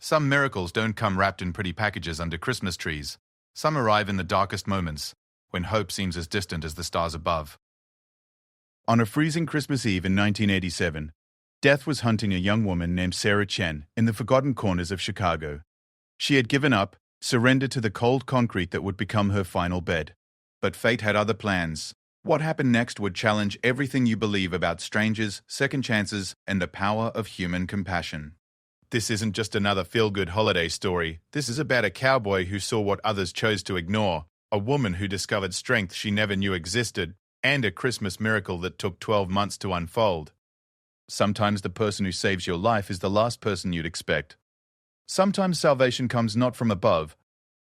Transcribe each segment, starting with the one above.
Some miracles don't come wrapped in pretty packages under Christmas trees. Some arrive in the darkest moments, when hope seems as distant as the stars above. On a freezing Christmas Eve in 1987, death was hunting a young woman named Sarah Chen in the forgotten corners of Chicago. She had given up, surrendered to the cold concrete that would become her final bed. But fate had other plans. What happened next would challenge everything you believe about strangers, second chances, and the power of human compassion. This isn't just another feel-good holiday story. This is about a cowboy who saw what others chose to ignore, a woman who discovered strength she never knew existed, and a Christmas miracle that took 12 months to unfold. Sometimes the person who saves your life is the last person you'd expect. Sometimes salvation comes not from above,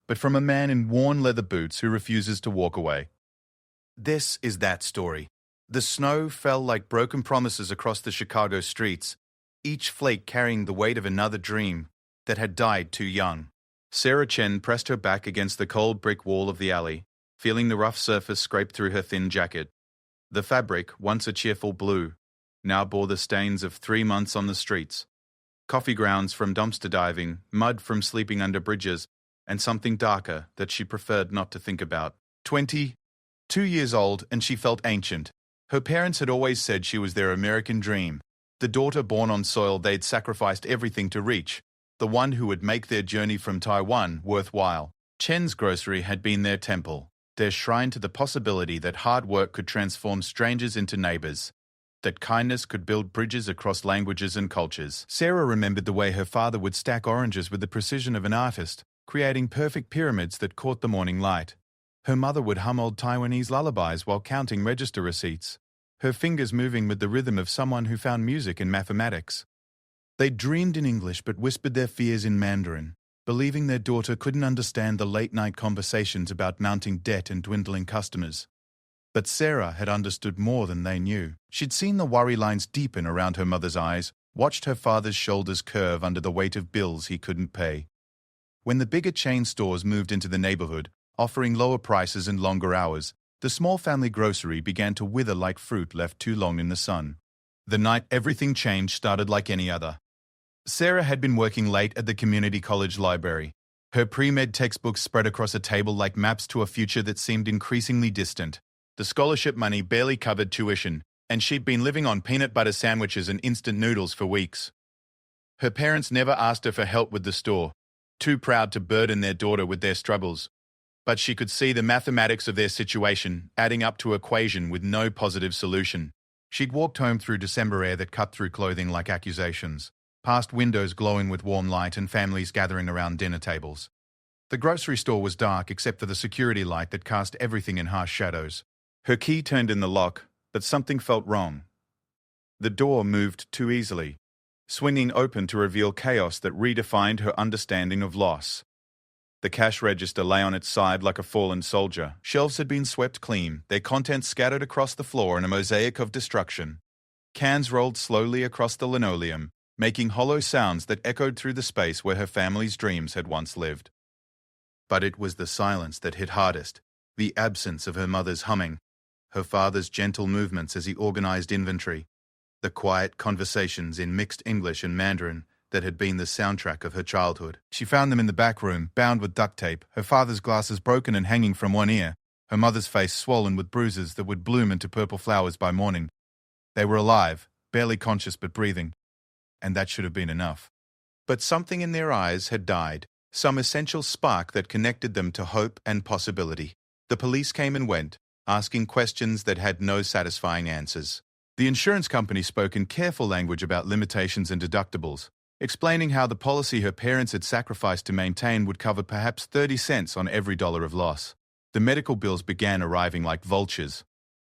but from a man in worn leather boots who refuses to walk away. This is that story. The snow fell like broken promises across the Chicago streets, each flake carrying the weight of another dream that had died too young. Sarah Chen pressed her back against the cold brick wall of the alley, feeling the rough surface scrape through her thin jacket. The fabric, once a cheerful blue, now bore the stains of 3 months on the streets. Coffee grounds from dumpster diving, mud from sleeping under bridges, and something darker that she preferred not to think about. 22 years old, and she felt ancient. Her parents had always said she was their American dream, the daughter born on soil they'd sacrificed everything to reach, the one who would make their journey from Taiwan worthwhile. Chen's grocery had been their temple, their shrine to the possibility that hard work could transform strangers into neighbors, that kindness could build bridges across languages and cultures. Sarah remembered the way her father would stack oranges with the precision of an artist, creating perfect pyramids that caught the morning light. Her mother would hum old Taiwanese lullabies while counting register receipts, her fingers moving with the rhythm of someone who found music in mathematics. They dreamed in English but whispered their fears in Mandarin, believing their daughter couldn't understand the late-night conversations about mounting debt and dwindling customers. But Sarah had understood more than they knew. She'd seen the worry lines deepen around her mother's eyes, watched her father's shoulders curve under the weight of bills he couldn't pay. When the bigger chain stores moved into the neighborhood, offering lower prices and longer hours, the small family grocery began to wither like fruit left too long in the sun. The night everything changed started like any other. Sarah had been working late at the community college library. Her pre-med textbooks spread across a table like maps to a future that seemed increasingly distant. The scholarship money barely covered tuition, and she'd been living on peanut butter sandwiches and instant noodles for weeks. Her parents never asked her for help with the store, too proud to burden their daughter with their struggles. But she could see the mathematics of their situation adding up to an equation with no positive solution. She'd walked home through December air that cut through clothing like accusations, past windows glowing with warm light and families gathering around dinner tables. The grocery store was dark except for the security light that cast everything in harsh shadows. Her key turned in the lock, but something felt wrong. The door moved too easily, swinging open to reveal chaos that redefined her understanding of loss. The cash register lay on its side like a fallen soldier. Shelves had been swept clean, their contents scattered across the floor in a mosaic of destruction. Cans rolled slowly across the linoleum, making hollow sounds that echoed through the space where her family's dreams had once lived. But it was the silence that hit hardest, the absence of her mother's humming, her father's gentle movements as he organized inventory, the quiet conversations in mixed English and Mandarin that had been the soundtrack of her childhood. She found them in the back room, bound with duct tape, her father's glasses broken and hanging from one ear, her mother's face swollen with bruises that would bloom into purple flowers by morning. They were alive, barely conscious but breathing, and that should have been enough. But something in their eyes had died, some essential spark that connected them to hope and possibility. The police came and went, asking questions that had no satisfying answers. The insurance company spoke in careful language about limitations and deductibles, explaining how the policy her parents had sacrificed to maintain would cover perhaps 30 cents on every dollar of loss. The medical bills began arriving like vultures,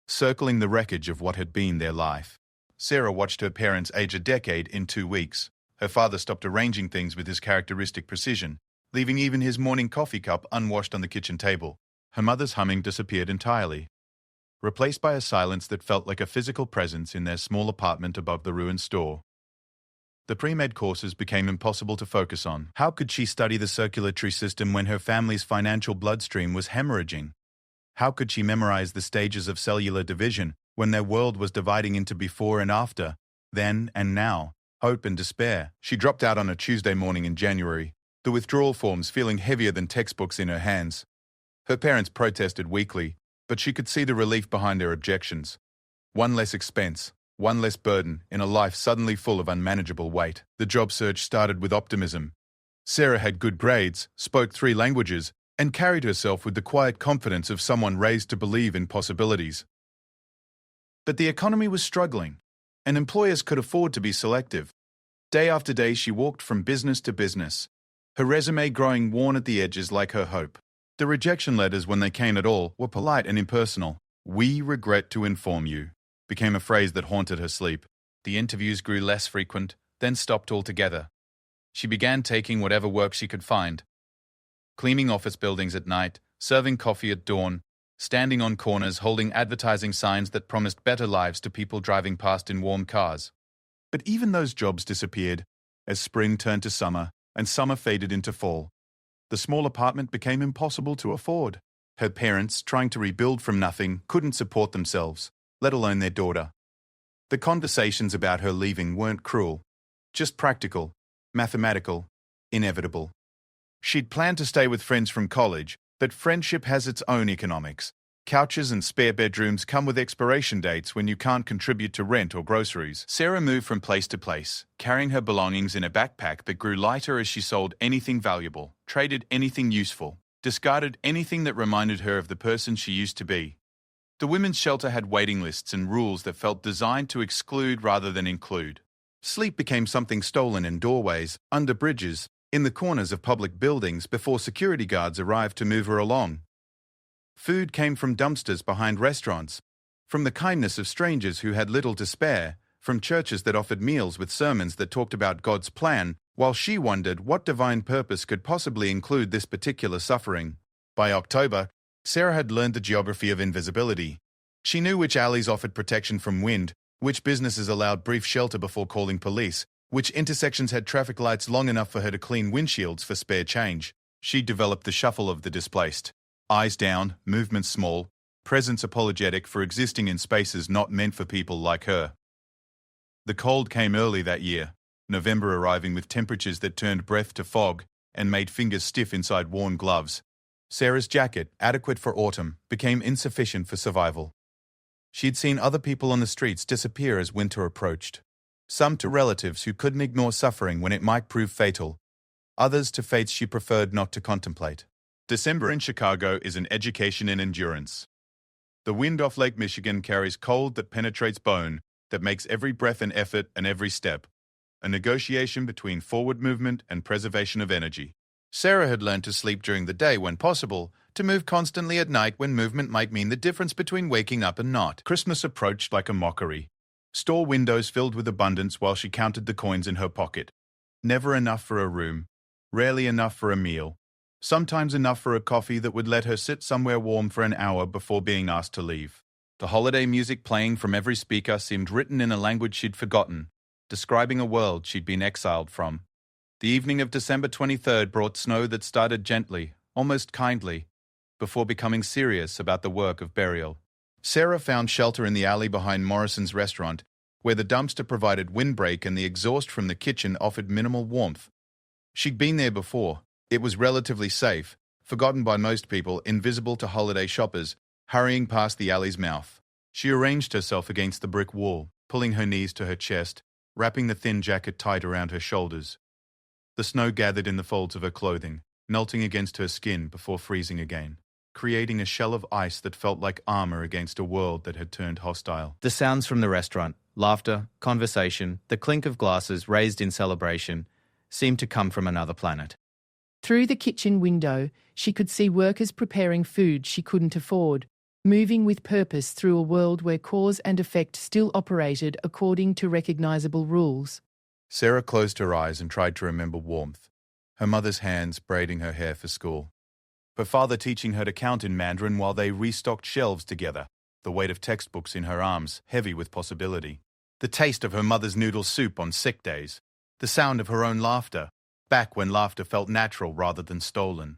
circling the wreckage of what had been their life. Sarah watched her parents age a decade in 2 weeks. Her father stopped arranging things with his characteristic precision, leaving even his morning coffee cup unwashed on the kitchen table. Her mother's humming disappeared entirely, replaced by a silence that felt like a physical presence in their small apartment above the ruined store. The pre-med courses became impossible to focus on. How could she study the circulatory system when her family's financial bloodstream was hemorrhaging? How could she memorize the stages of cellular division when their world was dividing into before and after, then and now? hope and despair. She dropped out on a Tuesday morning in January, the withdrawal forms feeling heavier than textbooks in her hands. Her parents protested weakly, but she could see the relief behind their objections. One less expense, one less burden in a life suddenly full of unmanageable weight. The job search started with optimism. Sarah had good grades, spoke 3 languages, and carried herself with the quiet confidence of someone raised to believe in possibilities. But the economy was struggling, and employers could afford to be selective. Day after day she walked from business to business, her resume growing worn at the edges like her hope. The rejection letters, when they came at all, were polite and impersonal. "We regret to inform you," became a phrase that haunted her sleep. The interviews grew less frequent, then stopped altogether. She began taking whatever work she could find. Cleaning office buildings at night, serving coffee at dawn, standing on corners holding advertising signs that promised better lives to people driving past in warm cars. But even those jobs disappeared as spring turned to summer and summer faded into fall. The small apartment became impossible to afford. Her parents, trying to rebuild from nothing, couldn't support themselves, let alone their daughter. The conversations about her leaving weren't cruel, just practical, mathematical, inevitable. She'd planned to stay with friends from college, but friendship has its own economics. Couches and spare bedrooms come with expiration dates when you can't contribute to rent or groceries. Sarah moved from place to place, carrying her belongings in a backpack that grew lighter as she sold anything valuable, traded anything useful, discarded anything that reminded her of the person she used to be. The women's shelter had waiting lists and rules that felt designed to exclude rather than include. Sleep became something stolen in doorways, under bridges, in the corners of public buildings before security guards arrived to move her along. Food came from dumpsters behind restaurants, from the kindness of strangers who had little to spare, from churches that offered meals with sermons that talked about God's plan, while she wondered what divine purpose could possibly include this particular suffering. By October, Sarah had learned the geography of invisibility. She knew which alleys offered protection from wind, which businesses allowed brief shelter before calling police, which intersections had traffic lights long enough for her to clean windshields for spare change. She developed the shuffle of the displaced. Eyes down, movements small, presence apologetic for existing in spaces not meant for people like her. The cold came early that year, November arriving with temperatures that turned breath to fog and made fingers stiff inside worn gloves. Sarah's jacket, adequate for autumn, became insufficient for survival. She'd seen other people on the streets disappear as winter approached. Some to relatives who couldn't ignore suffering when it might prove fatal, others to fates she preferred not to contemplate. December in Chicago is an education in endurance. The wind off Lake Michigan carries cold that penetrates bone, that makes every breath an effort and every step, a negotiation between forward movement and preservation of energy. Sarah had learned to sleep during the day when possible, to move constantly at night when movement might mean the difference between waking up and not. Christmas approached like a mockery. Store windows filled with abundance while she counted the coins in her pocket. Never enough for a room, rarely enough for a meal. Sometimes enough for a coffee that would let her sit somewhere warm for an hour before being asked to leave. The holiday music playing from every speaker seemed written in a language she'd forgotten, describing a world she'd been exiled from. The evening of December 23rd brought snow that started gently, almost kindly, before becoming serious about the work of burial. Sarah found shelter in the alley behind Morrison's restaurant, where the dumpster provided windbreak and the exhaust from the kitchen offered minimal warmth. She'd been there before. It was relatively safe, forgotten by most people, invisible to holiday shoppers, hurrying past the alley's mouth. She arranged herself against the brick wall, pulling her knees to her chest, wrapping the thin jacket tight around her shoulders. The snow gathered in the folds of her clothing, melting against her skin before freezing again, creating a shell of ice that felt like armor against a world that had turned hostile. The sounds from the restaurant, laughter, conversation, the clink of glasses raised in celebration, seemed to come from another planet. Through the kitchen window, she could see workers preparing food she couldn't afford, moving with purpose through a world where cause and effect still operated according to recognisable rules. Sarah closed her eyes and tried to remember warmth, her mother's hands braiding her hair for school, her father teaching her to count in Mandarin while they restocked shelves together, the weight of textbooks in her arms heavy with possibility, the taste of her mother's noodle soup on sick days, the sound of her own laughter, back when laughter felt natural rather than stolen.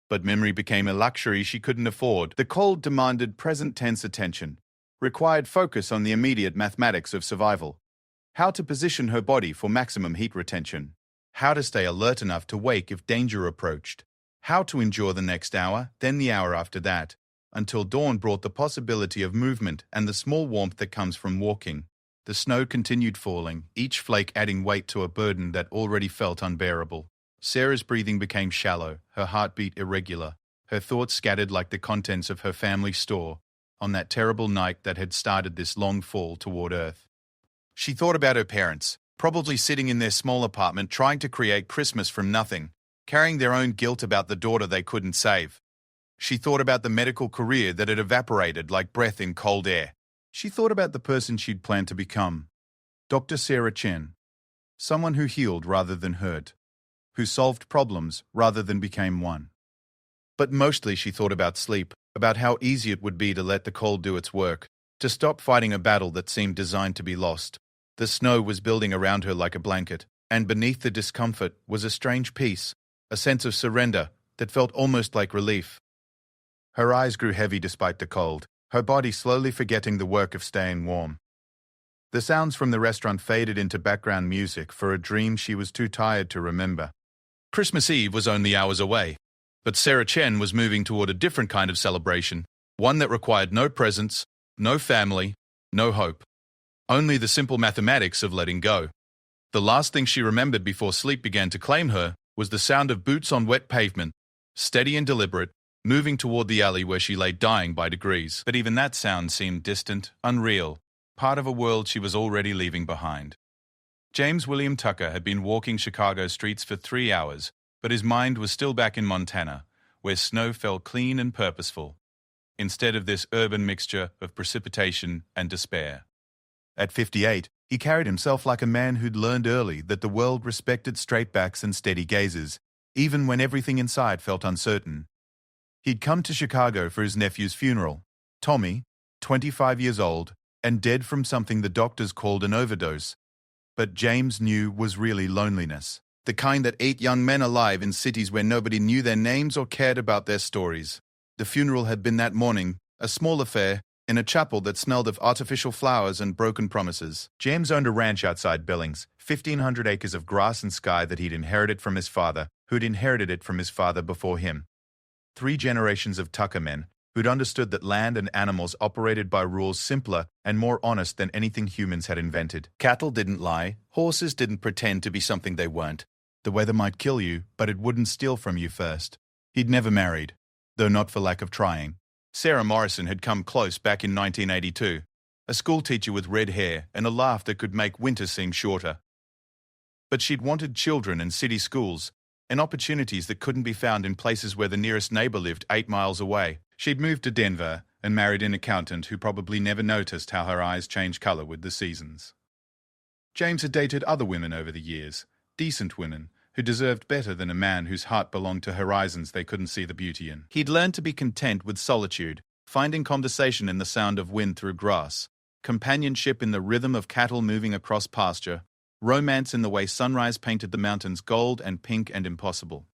But memory became a luxury she couldn't afford. The cold demanded present-tense attention, required focus on the immediate mathematics of survival. how to position her body for maximum heat retention, how to stay alert enough to wake if danger approached, how to endure the next hour, then the hour after that, until dawn brought the possibility of movement and the small warmth that comes from walking. The snow continued falling, each flake adding weight to a burden that already felt unbearable. Sarah's breathing became shallow, her heartbeat irregular, her thoughts scattered like the contents of her family store on that terrible night that had started this long fall toward Earth. She thought about her parents, probably sitting in their small apartment trying to create Christmas from nothing, carrying their own guilt about the daughter they couldn't save. She thought about the medical career that had evaporated like breath in cold air. She thought about the person she'd planned to become. Dr. Sarah Chen. Someone who healed rather than hurt, who solved problems rather than became one. But mostly she thought about sleep, about how easy it would be to let the cold do its work, to stop fighting a battle that seemed designed to be lost. The snow was building around her like a blanket, and beneath the discomfort was a strange peace, a sense of surrender that felt almost like relief. Her eyes grew heavy despite the cold, her body slowly forgetting the work of staying warm. The sounds from the restaurant faded into background music for a dream she was too tired to remember. Christmas Eve was only hours away, but Sarah Chen was moving toward a different kind of celebration, one that required no presents, no family, no hope. Only the simple mathematics of letting go. The last thing she remembered before sleep began to claim her was the sound of boots on wet pavement, steady and deliberate, moving toward the alley where she lay dying by degrees. But even that sound seemed distant, unreal, part of a world she was already leaving behind. James William Tucker had been walking Chicago streets for 3 hours, but his mind was still back in Montana, where snow fell clean and purposeful, instead of this urban mixture of precipitation and despair. At 58, he carried himself like a man who'd learned early that the world respected straight backs and steady gazes, even when everything inside felt uncertain. He'd come to Chicago for his nephew's funeral, Tommy, 25 years old, and dead from something the doctors called an overdose. But James knew was really loneliness, the kind that ate young men alive in cities where nobody knew their names or cared about their stories. The funeral had been that morning, a small affair, in a chapel that smelled of artificial flowers and broken promises. James owned a ranch outside Billings, 1,500 acres of grass and sky that he'd inherited from his father, who'd inherited it from his father before him. 3 generations of Tucker men, who'd understood that land and animals operated by rules simpler and more honest than anything humans had invented. Cattle didn't lie, horses didn't pretend to be something they weren't. The weather might kill you, but it wouldn't steal from you first. He'd never married, though not for lack of trying. Sarah Morrison had come close back in 1982, a schoolteacher with red hair and a laugh that could make winter seem shorter. But she'd wanted children in city schools, and opportunities that couldn't be found in places where the nearest neighbor lived 8 miles away. She'd moved to Denver and married an accountant who probably never noticed how her eyes changed color with the seasons. James had dated other women over the years, decent women, who deserved better than a man whose heart belonged to horizons they couldn't see the beauty in. He'd learned to be content with solitude, finding conversation in the sound of wind through grass, companionship in the rhythm of cattle moving across pasture, romance in the way sunrise painted the mountains gold and pink and impossible.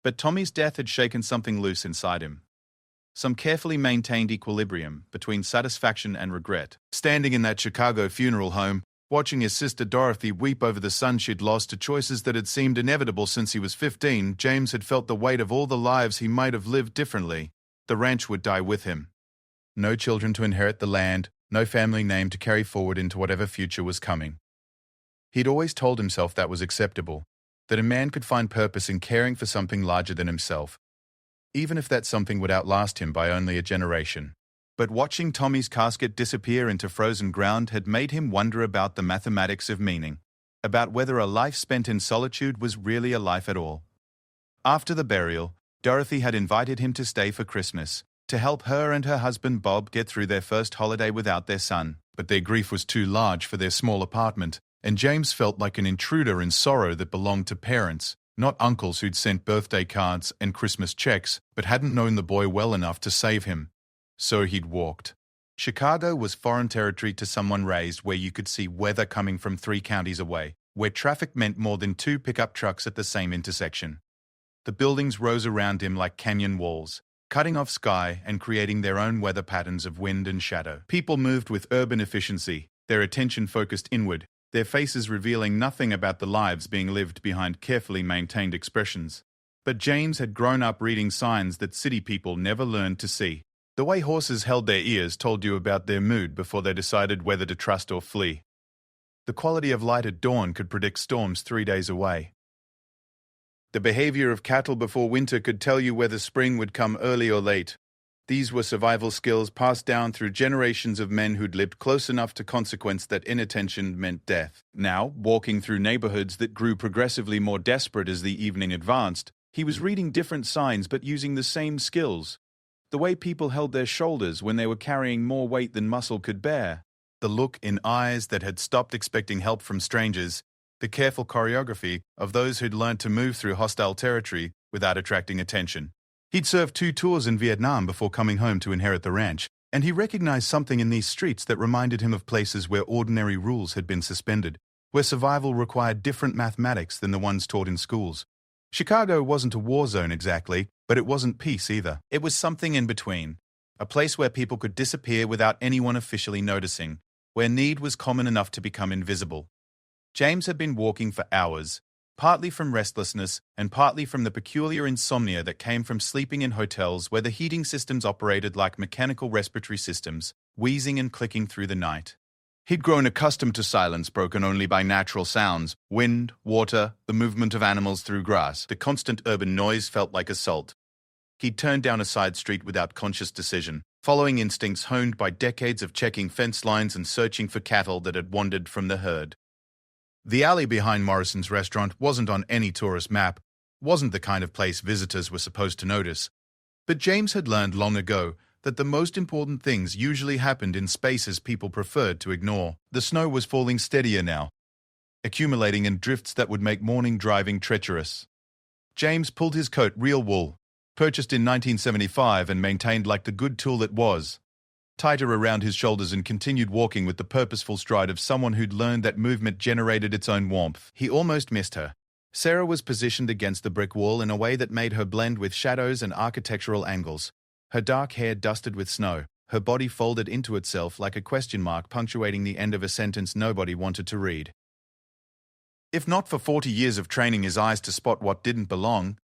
But Tommy's death had shaken something loose inside him. Some carefully maintained equilibrium between satisfaction and regret. Standing in that Chicago funeral home, watching his sister Dorothy weep over the son she'd lost to choices that had seemed inevitable since he was 15, James had felt the weight of all the lives he might have lived differently. The ranch would die with him. No children to inherit the land, no family name to carry forward into whatever future was coming. He'd always told himself that was acceptable, that a man could find purpose in caring for something larger than himself, even if that something would outlast him by only a generation. But watching Tommy's casket disappear into frozen ground had made him wonder about the mathematics of meaning, about whether a life spent in solitude was really a life at all. After the burial, Dorothy had invited him to stay for Christmas, to help her and her husband Bob get through their first holiday without their son. But their grief was too large for their small apartment, and James felt like an intruder in sorrow that belonged to parents, not uncles who'd sent birthday cards and Christmas checks, but hadn't known the boy well enough to save him. So he'd walked. Chicago was foreign territory to someone raised where you could see weather coming from 3 counties away, where traffic meant more than 2 pickup trucks at the same intersection. The buildings rose around him like canyon walls, cutting off sky and creating their own weather patterns of wind and shadow. People moved with urban efficiency, their attention focused inward, their faces revealing nothing about the lives being lived behind carefully maintained expressions. But James had grown up reading signs that city people never learned to see. The way horses held their ears told you about their mood before they decided whether to trust or flee. The quality of light at dawn could predict storms 3 days away. The behavior of cattle before winter could tell you whether spring would come early or late. These were survival skills passed down through generations of men who'd lived close enough to consequence that inattention meant death. Now, walking through neighborhoods that grew progressively more desperate as the evening advanced, he was reading different signs but using the same skills. The way people held their shoulders when they were carrying more weight than muscle could bear. The look in eyes that had stopped expecting help from strangers. The careful choreography of those who'd learned to move through hostile territory without attracting attention. He'd served 2 tours in Vietnam before coming home to inherit the ranch, and he recognized something in these streets that reminded him of places where ordinary rules had been suspended, where survival required different mathematics than the ones taught in schools. Chicago wasn't a war zone exactly, but it wasn't peace either. It was something in between. A place where people could disappear without anyone officially noticing, where need was common enough to become invisible. James had been walking for hours, partly from restlessness and partly from the peculiar insomnia that came from sleeping in hotels where the heating systems operated like mechanical respiratory systems, wheezing and clicking through the night. He'd grown accustomed to silence broken only by natural sounds, wind, water, the movement of animals through grass. The constant urban noise felt like assault. He'd turned down a side street without conscious decision, following instincts honed by decades of checking fence lines and searching for cattle that had wandered from the herd. The alley behind Morrison's restaurant wasn't on any tourist map, wasn't the kind of place visitors were supposed to notice. But James had learned long ago that the most important things usually happened in spaces people preferred to ignore. The snow was falling steadier now, accumulating in drifts that would make morning driving treacherous. James pulled his coat, real wool, purchased in 1975 and maintained like the good tool it was, tighter around his shoulders, and continued walking with the purposeful stride of someone who'd learned that movement generated its own warmth. He almost missed her. Sarah was positioned against the brick wall in a way that made her blend with shadows and architectural angles. Her dark hair dusted with snow, her body folded into itself like a question mark punctuating the end of a sentence nobody wanted to read. If not for 40 years of training his eyes to spot what didn't belong,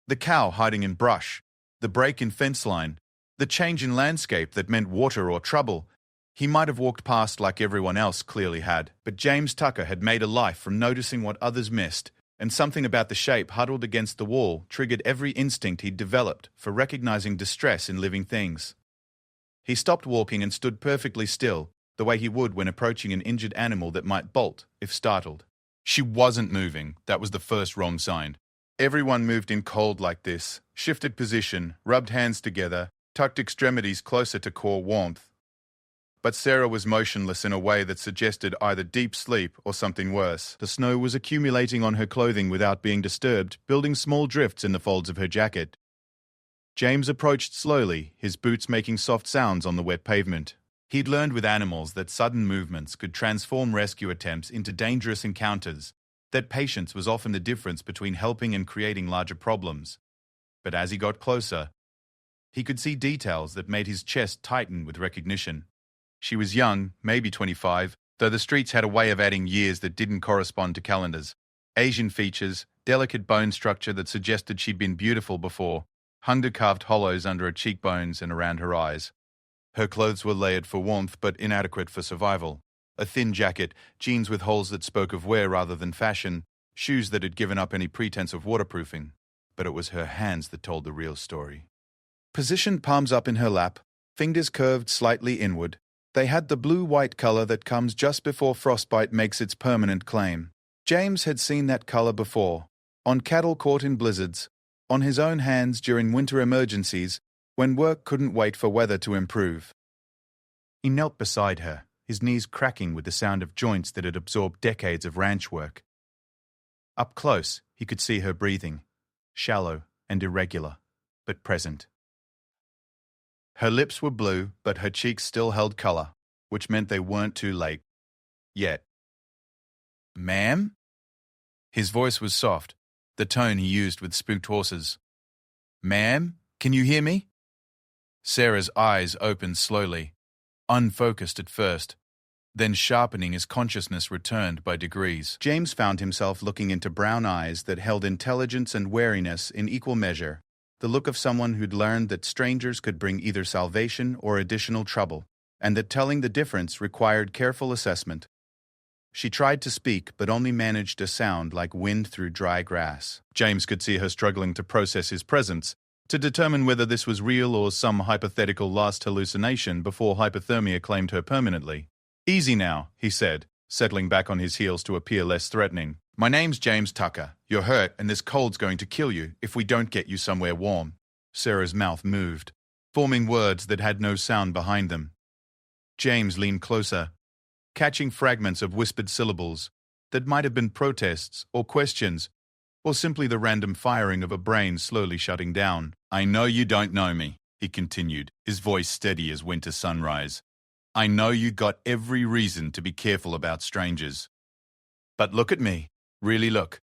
the cow hiding in brush, the break in fence line, the change in landscape that meant water or trouble, he might have walked past like everyone else clearly had. But James Tucker had made a life from noticing what others missed, and something about the shape huddled against the wall triggered every instinct he'd developed for recognizing distress in living things. He stopped walking and stood perfectly still, the way he would when approaching an injured animal that might bolt if startled. She wasn't moving. That was the first wrong sign. Everyone moved in cold like this, shifted position, rubbed hands together, tucked extremities closer to core warmth. But Sarah was motionless in a way that suggested either deep sleep or something worse. The snow was accumulating on her clothing without being disturbed, building small drifts in the folds of her jacket. James approached slowly, his boots making soft sounds on the wet pavement. He'd learned with animals that sudden movements could transform rescue attempts into dangerous encounters, that patience was often the difference between helping and creating larger problems. But as he got closer, he could see details that made his chest tighten with recognition. She was young, maybe 25, though the streets had a way of adding years that didn't correspond to calendars. Asian features, delicate bone structure that suggested she'd been beautiful before, under-carved hollows under her cheekbones and around her eyes. Her clothes were layered for warmth but inadequate for survival. A thin jacket, jeans with holes that spoke of wear rather than fashion, shoes that had given up any pretense of waterproofing. But it was her hands that told the real story. Positioned palms up in her lap, fingers curved slightly inward, they had the blue-white color that comes just before frostbite makes its permanent claim. James had seen that color before, on cattle caught in blizzards, on his own hands during winter emergencies, when work couldn't wait for weather to improve. He knelt beside her, his knees cracking with the sound of joints that had absorbed decades of ranch work. Up close, he could see her breathing, shallow and irregular, but present. Her lips were blue, but her cheeks still held color, which meant they weren't too late. Yet. "Ma'am?" His voice was soft, the tone he used with spooked horses. "Ma'am, can you hear me?" Sarah's eyes opened slowly, unfocused at first, then sharpening as consciousness returned by degrees. James found himself looking into brown eyes that held intelligence and wariness in equal measure, the look of someone who'd learned that strangers could bring either salvation or additional trouble, and that telling the difference required careful assessment. She tried to speak, but only managed a sound like wind through dry grass. James could see her struggling to process his presence, to determine whether this was real or some hypothetical last hallucination before hypothermia claimed her permanently. "Easy now," he said, settling back on his heels to appear less threatening. "My name's James Tucker. You're hurt, and this cold's going to kill you if we don't get you somewhere warm." Sarah's mouth moved, forming words that had no sound behind them. James leaned closer, catching fragments of whispered syllables that might have been protests or questions, or simply the random firing of a brain slowly shutting down. "I know you don't know me," he continued, his voice steady as winter sunrise. "I know you got every reason to be careful about strangers. But look at me. Really look.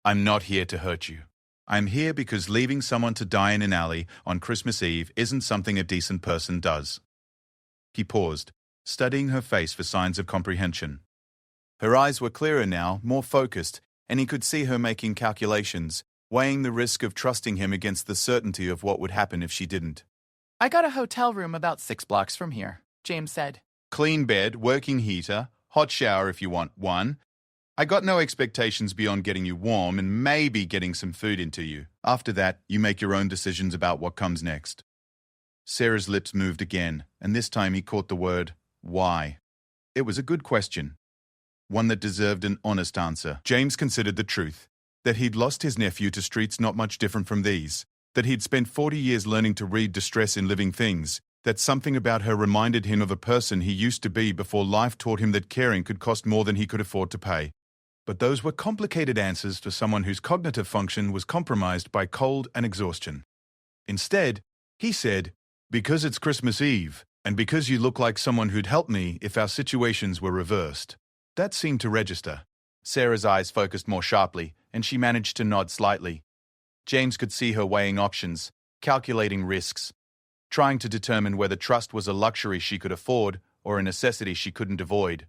I'm not here to hurt you. I'm here because leaving someone to die in an alley on Christmas Eve isn't something a decent person does." He paused, studying her face for signs of comprehension. Her eyes were clearer now, more focused, and he could see her making calculations, weighing the risk of trusting him against the certainty of what would happen if she didn't. "I got a hotel room about 6 blocks from here," James said. "Clean bed, working heater, hot shower if you want one. I got no expectations beyond getting you warm and maybe getting some food into you. After that, you make your own decisions about what comes next." Sarah's lips moved again, and this time he caught the word, why. It was a good question, one that deserved an honest answer. James considered the truth, that he'd lost his nephew to streets not much different from these, that he'd spent 40 years learning to read distress in living things, that something about her reminded him of a person he used to be before life taught him that caring could cost more than he could afford to pay. But those were complicated answers for someone whose cognitive function was compromised by cold and exhaustion. Instead, he said, "Because it's Christmas Eve, and because you look like someone who'd help me if our situations were reversed." That seemed to register. Sarah's eyes focused more sharply, and she managed to nod slightly. James could see her weighing options, calculating risks, trying to determine whether trust was a luxury she could afford or a necessity she couldn't avoid.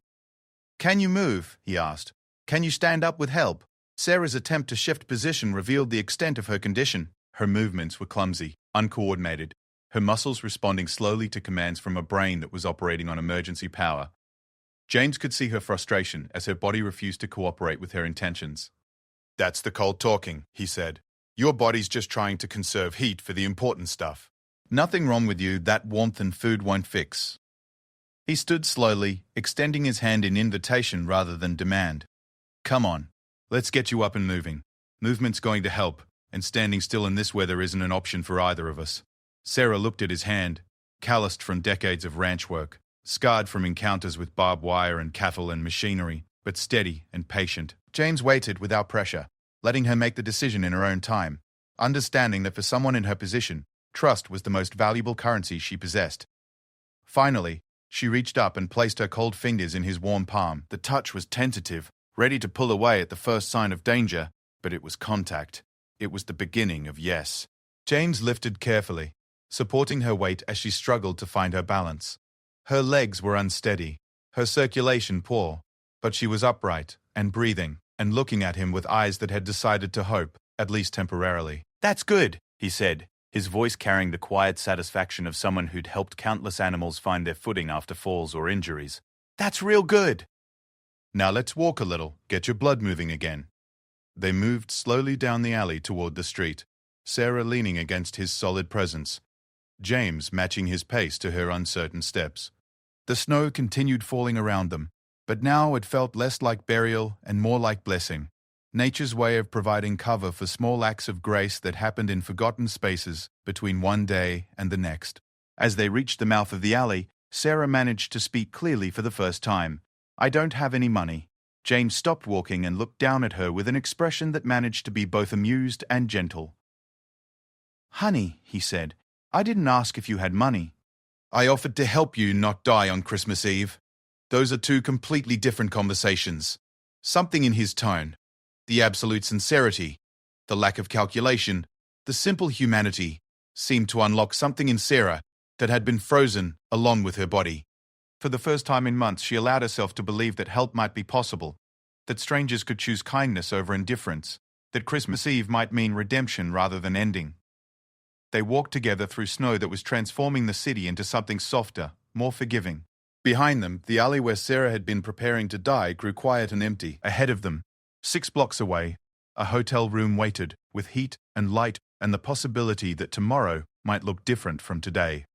"Can you move?" he asked. "Can you stand up with help?" Sarah's attempt to shift position revealed the extent of her condition. Her movements were clumsy, uncoordinated, her muscles responding slowly to commands from a brain that was operating on emergency power. James could see her frustration as her body refused to cooperate with her intentions. "That's the cold talking," he said. "Your body's just trying to conserve heat for the important stuff. Nothing wrong with you that warmth and food won't fix." He stood slowly, extending his hand in invitation rather than demand. "Come on, let's get you up and moving. Movement's going to help, and standing still in this weather isn't an option for either of us." Sarah looked at his hand, calloused from decades of ranch work, scarred from encounters with barbed wire and cattle and machinery, but steady and patient. James waited without pressure, letting her make the decision in her own time, understanding that for someone in her position, trust was the most valuable currency she possessed. Finally, she reached up and placed her cold fingers in his warm palm. The touch was tentative, ready to pull away at the first sign of danger, but it was contact. It was the beginning of yes. James lifted carefully, supporting her weight as she struggled to find her balance. Her legs were unsteady, her circulation poor, but she was upright and breathing and looking at him with eyes that had decided to hope, at least temporarily. "That's good," he said, his voice carrying the quiet satisfaction of someone who'd helped countless animals find their footing after falls or injuries. "That's real good. Now let's walk a little, get your blood moving again." They moved slowly down the alley toward the street, Sarah leaning against his solid presence, James matching his pace to her uncertain steps. The snow continued falling around them, but now it felt less like burial and more like blessing, nature's way of providing cover for small acts of grace that happened in forgotten spaces between one day and the next. As they reached the mouth of the alley, Sarah managed to speak clearly for the first time. "I don't have any money." James stopped walking and looked down at her with an expression that managed to be both amused and gentle. "Honey," he said, "I didn't ask if you had money. I offered to help you not die on Christmas Eve. Those are two completely different conversations." Something in his tone, the absolute sincerity, the lack of calculation, the simple humanity, seemed to unlock something in Sarah that had been frozen along with her body. For the first time in months, she allowed herself to believe that help might be possible, that strangers could choose kindness over indifference, that Christmas Eve might mean redemption rather than ending. They walked together through snow that was transforming the city into something softer, more forgiving. Behind them, the alley where Sarah had been preparing to die grew quiet and empty. Ahead of them, 6 blocks away, a hotel room waited, with heat and light and the possibility that tomorrow might look different from today.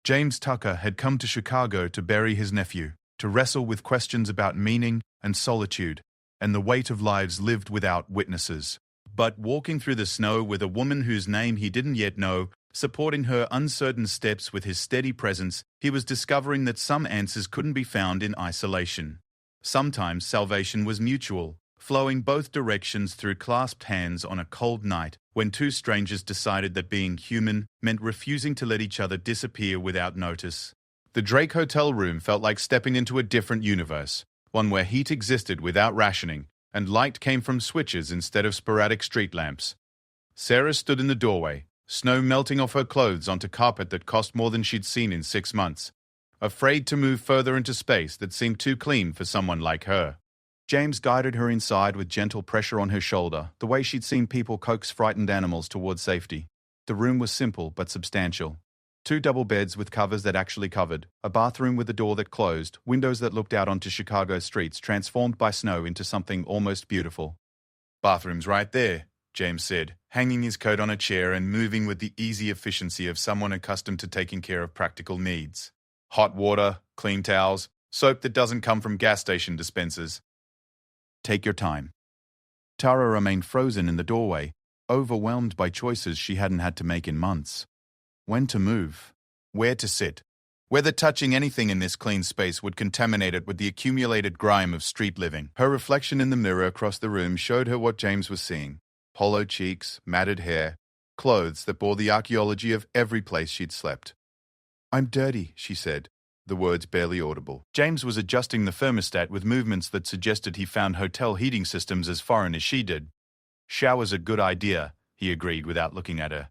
James Tucker had come to Chicago to bury his nephew, to wrestle with questions about meaning and solitude, and the weight of lives lived without witnesses. But walking through the snow with a woman whose name he didn't yet know, supporting her uncertain steps with his steady presence, he was discovering that some answers couldn't be found in isolation. Sometimes salvation was mutual, flowing both directions through clasped hands on a cold night, when two strangers decided that being human meant refusing to let each other disappear without notice. The Drake Hotel room felt like stepping into a different universe, one where heat existed without rationing, and light came from switches instead of sporadic street lamps. Sarah stood in the doorway, snow melting off her clothes onto carpet that cost more than she'd seen in 6 months, afraid to move further into space that seemed too clean for someone like her. James guided her inside with gentle pressure on her shoulder, the way she'd seen people coax frightened animals towards safety. The room was simple but substantial. 2 double beds with covers that actually covered, a bathroom with a door that closed, windows that looked out onto Chicago streets transformed by snow into something almost beautiful. "Bathroom's right there," James said, hanging his coat on a chair and moving with the easy efficiency of someone accustomed to taking care of practical needs. "Hot water, clean towels, soap that doesn't come from gas station dispensers. Take your time." Tara remained frozen in the doorway, overwhelmed by choices she hadn't had to make in months. When to move, where to sit, whether touching anything in this clean space would contaminate it with the accumulated grime of street living. Her reflection in the mirror across the room showed her what James was seeing: hollow cheeks, matted hair, clothes that bore the archaeology of every place she'd slept. "I'm dirty," she said, the words barely audible. James was adjusting the thermostat with movements that suggested he found hotel heating systems as foreign as she did. "Shower's a good idea," he agreed without looking at her.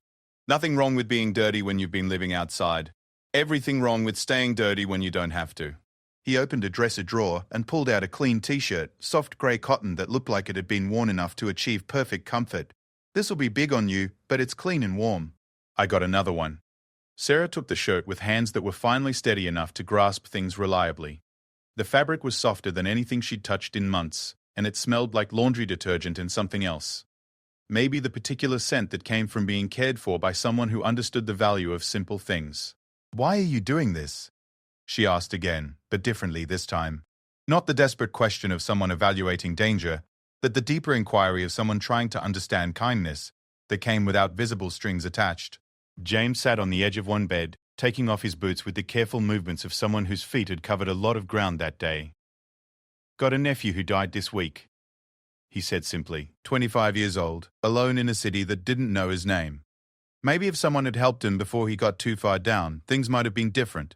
"Nothing wrong with being dirty when you've been living outside. Everything wrong with staying dirty when you don't have to." He opened a dresser drawer and pulled out a clean t-shirt, soft grey cotton that looked like it had been worn enough to achieve perfect comfort. "This'll be big on you, but it's clean and warm." "I got another one." Sarah took the shirt with hands that were finally steady enough to grasp things reliably. The fabric was softer than anything she'd touched in months, and it smelled like laundry detergent and something else. Maybe the particular scent that came from being cared for by someone who understood the value of simple things. "Why are you doing this?" she asked again, but differently this time. Not the desperate question of someone evaluating danger, but the deeper inquiry of someone trying to understand kindness that came without visible strings attached. James sat on the edge of one bed, taking off his boots with the careful movements of someone whose feet had covered a lot of ground that day. "Got a nephew who died this week," he said simply, 25 years old, alone in a city that didn't know his name. Maybe if someone had helped him before he got too far down, things might have been different.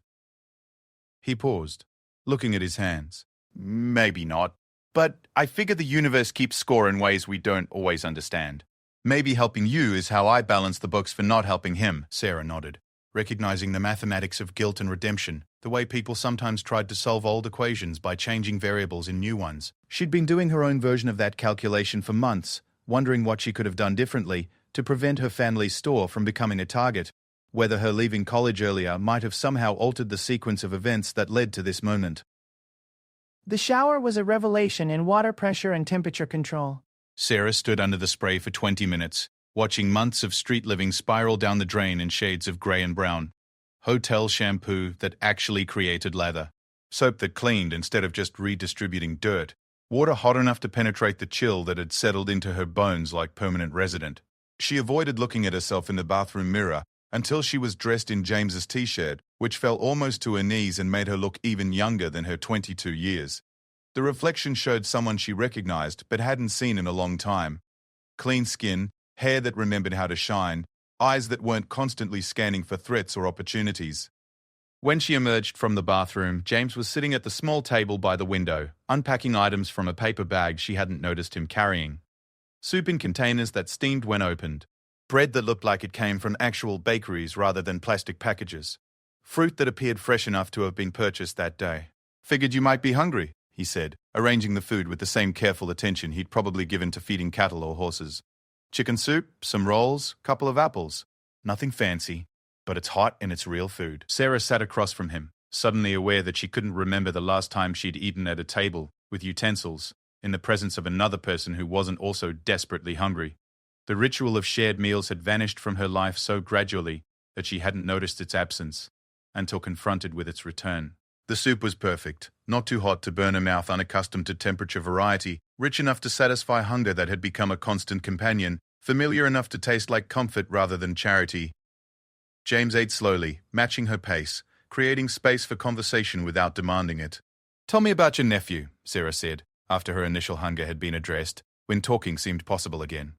He paused, looking at his hands. "Maybe not. But I figure the universe keeps score in ways we don't always understand. Maybe helping you is how I balance the books for not helping him," Sarah nodded, recognizing the mathematics of guilt and redemption, the way people sometimes tried to solve old equations by changing variables in new ones. She'd been doing her own version of that calculation for months, wondering what she could have done differently to prevent her family's store from becoming a target, whether her leaving college earlier might have somehow altered the sequence of events that led to this moment. The shower was a revelation in water pressure and temperature control. Sarah stood under the spray for 20 minutes, watching months of street living spiral down the drain in shades of grey and brown. Hotel shampoo that actually created lather. Soap that cleaned instead of just redistributing dirt. Water hot enough to penetrate the chill that had settled into her bones like permanent resident. She avoided looking at herself in the bathroom mirror until she was dressed in James's t-shirt, which fell almost to her knees and made her look even younger than her 22 years. The reflection showed someone she recognized but hadn't seen in a long time. Clean skin, hair that remembered how to shine, eyes that weren't constantly scanning for threats or opportunities. When she emerged from the bathroom, James was sitting at the small table by the window, unpacking items from a paper bag she hadn't noticed him carrying. Soup in containers that steamed when opened. Bread that looked like it came from actual bakeries rather than plastic packages. fruit that appeared fresh enough to have been purchased that day. Figured you might be hungry, he said, arranging the food with the same careful attention he'd probably given to feeding cattle or horses. Chicken soup, some rolls, couple of apples. Nothing fancy, but it's hot and it's real food. Sarah sat across from him, suddenly aware that she couldn't remember the last time she'd eaten at a table, with utensils, in the presence of another person who wasn't also desperately hungry. The ritual of shared meals had vanished from her life so gradually that she hadn't noticed its absence, until confronted with its return. The soup was perfect, not too hot to burn her mouth, unaccustomed to temperature variety, rich enough to satisfy hunger that had become a constant companion, familiar enough to taste like comfort rather than charity. James ate slowly, matching her pace, creating space for conversation without demanding it. "Tell me about your nephew," Sarah said, after her initial hunger had been addressed, when talking seemed possible again.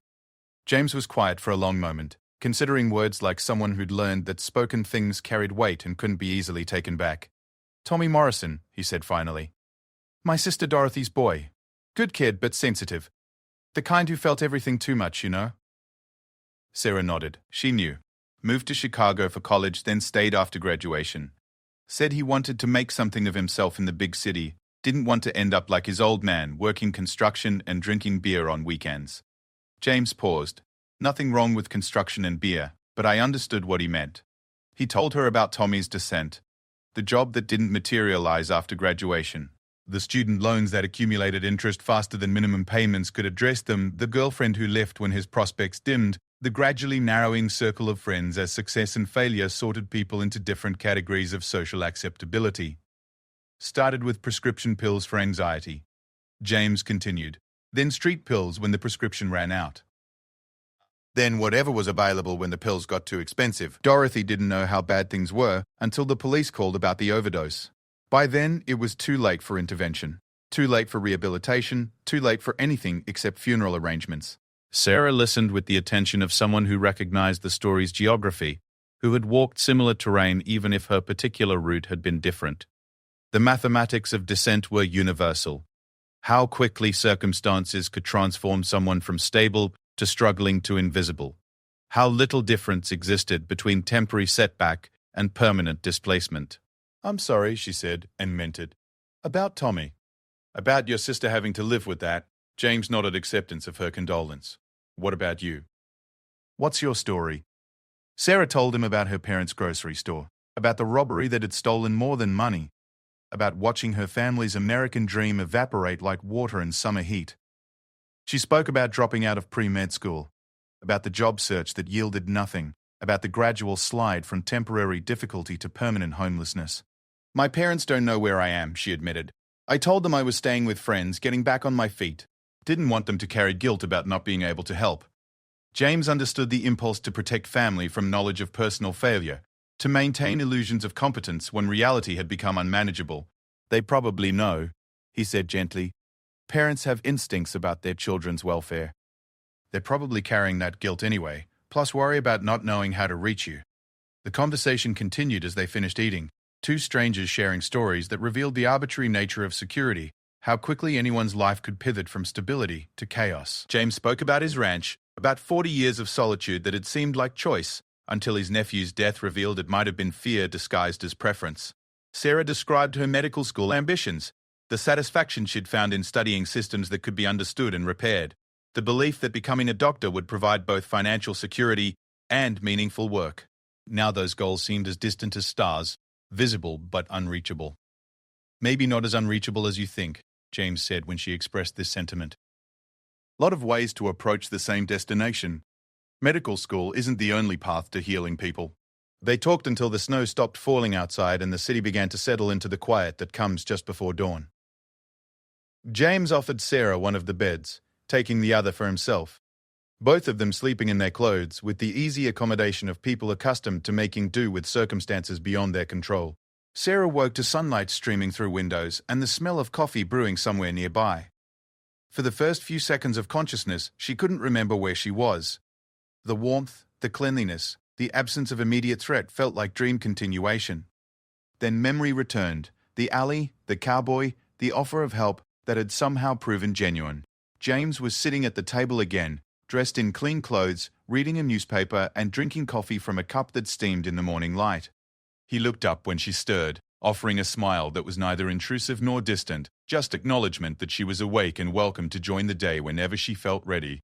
James was quiet for a long moment, considering words like someone who'd learned that spoken things carried weight and couldn't be easily taken back. "Tommy Morrison," he said finally. "My sister Dorothy's boy. Good kid, but sensitive. The kind who felt everything too much, you know?" Sarah nodded. She knew. Moved to Chicago for college, then stayed after graduation. Said he wanted to make something of himself in the big city, didn't want to end up like his old man, working construction and drinking beer on weekends. James paused. Nothing wrong with construction and beer, but I understood what he meant. He told her about Tommy's descent, the job that didn't materialize after graduation, the student loans that accumulated interest faster than minimum payments could address them, the girlfriend who left when his prospects dimmed, the gradually narrowing circle of friends as success and failure sorted people into different categories of social acceptability. Started with prescription pills for anxiety. James continued. Then street pills when the prescription ran out. Then whatever was available when the pills got too expensive. Dorothy didn't know how bad things were until the police called about the overdose. By then, it was too late for intervention. Too late for rehabilitation. Too late for anything except funeral arrangements. Sarah listened with the attention of someone who recognized the story's geography, who had walked similar terrain even if her particular route had been different. The mathematics of descent were universal. How quickly circumstances could transform someone from stable to struggling to invisible. How little difference existed between temporary setback and permanent displacement. "I'm sorry," she said, and meant it. "About Tommy. About your sister having to live with that." James nodded acceptance of her condolence. "What about you? What's your story?" Sarah told him about her parents' grocery store, about the robbery that had stolen more than money, about watching her family's American dream evaporate like water in summer heat. She spoke about dropping out of pre-med school, about the job search that yielded nothing, about the gradual slide from temporary difficulty to permanent homelessness. "My parents don't know where I am," she admitted. "I told them I was staying with friends, getting back on my feet. Didn't want them to carry guilt about not being able to help." James understood the impulse to protect family from knowledge of personal failure, to maintain illusions of competence when reality had become unmanageable. "They probably know," he said gently. "Parents have instincts about their children's welfare. They're probably carrying that guilt anyway, plus worry about not knowing how to reach you." The conversation continued as they finished eating, two strangers sharing stories that revealed the arbitrary nature of security, how quickly anyone's life could pivot from stability to chaos. James spoke about his ranch, about 40 years of solitude that had seemed like choice, until his nephew's death revealed it might have been fear disguised as preference. Sarah described her medical school ambitions, the satisfaction she'd found in studying systems that could be understood and repaired, the belief that becoming a doctor would provide both financial security and meaningful work. Now those goals seemed as distant as stars, visible but unreachable. "Maybe not as unreachable as you think," James said when she expressed this sentiment. "Lot of ways to approach the same destination. Medical school isn't the only path to healing people." They talked until the snow stopped falling outside and the city began to settle into the quiet that comes just before dawn. James offered Sarah one of the beds, taking the other for himself. Both of them sleeping in their clothes, with the easy accommodation of people accustomed to making do with circumstances beyond their control. Sarah woke to sunlight streaming through windows and the smell of coffee brewing somewhere nearby. For the first few seconds of consciousness, she couldn't remember where she was. The warmth, the cleanliness, the absence of immediate threat felt like dream continuation. Then memory returned, the alley, the cowboy, the offer of help that had somehow proven genuine. James was sitting at the table again, dressed in clean clothes, reading a newspaper and drinking coffee from a cup that steamed in the morning light. He looked up when she stirred, offering a smile that was neither intrusive nor distant, just acknowledgement that she was awake and welcome to join the day whenever she felt ready.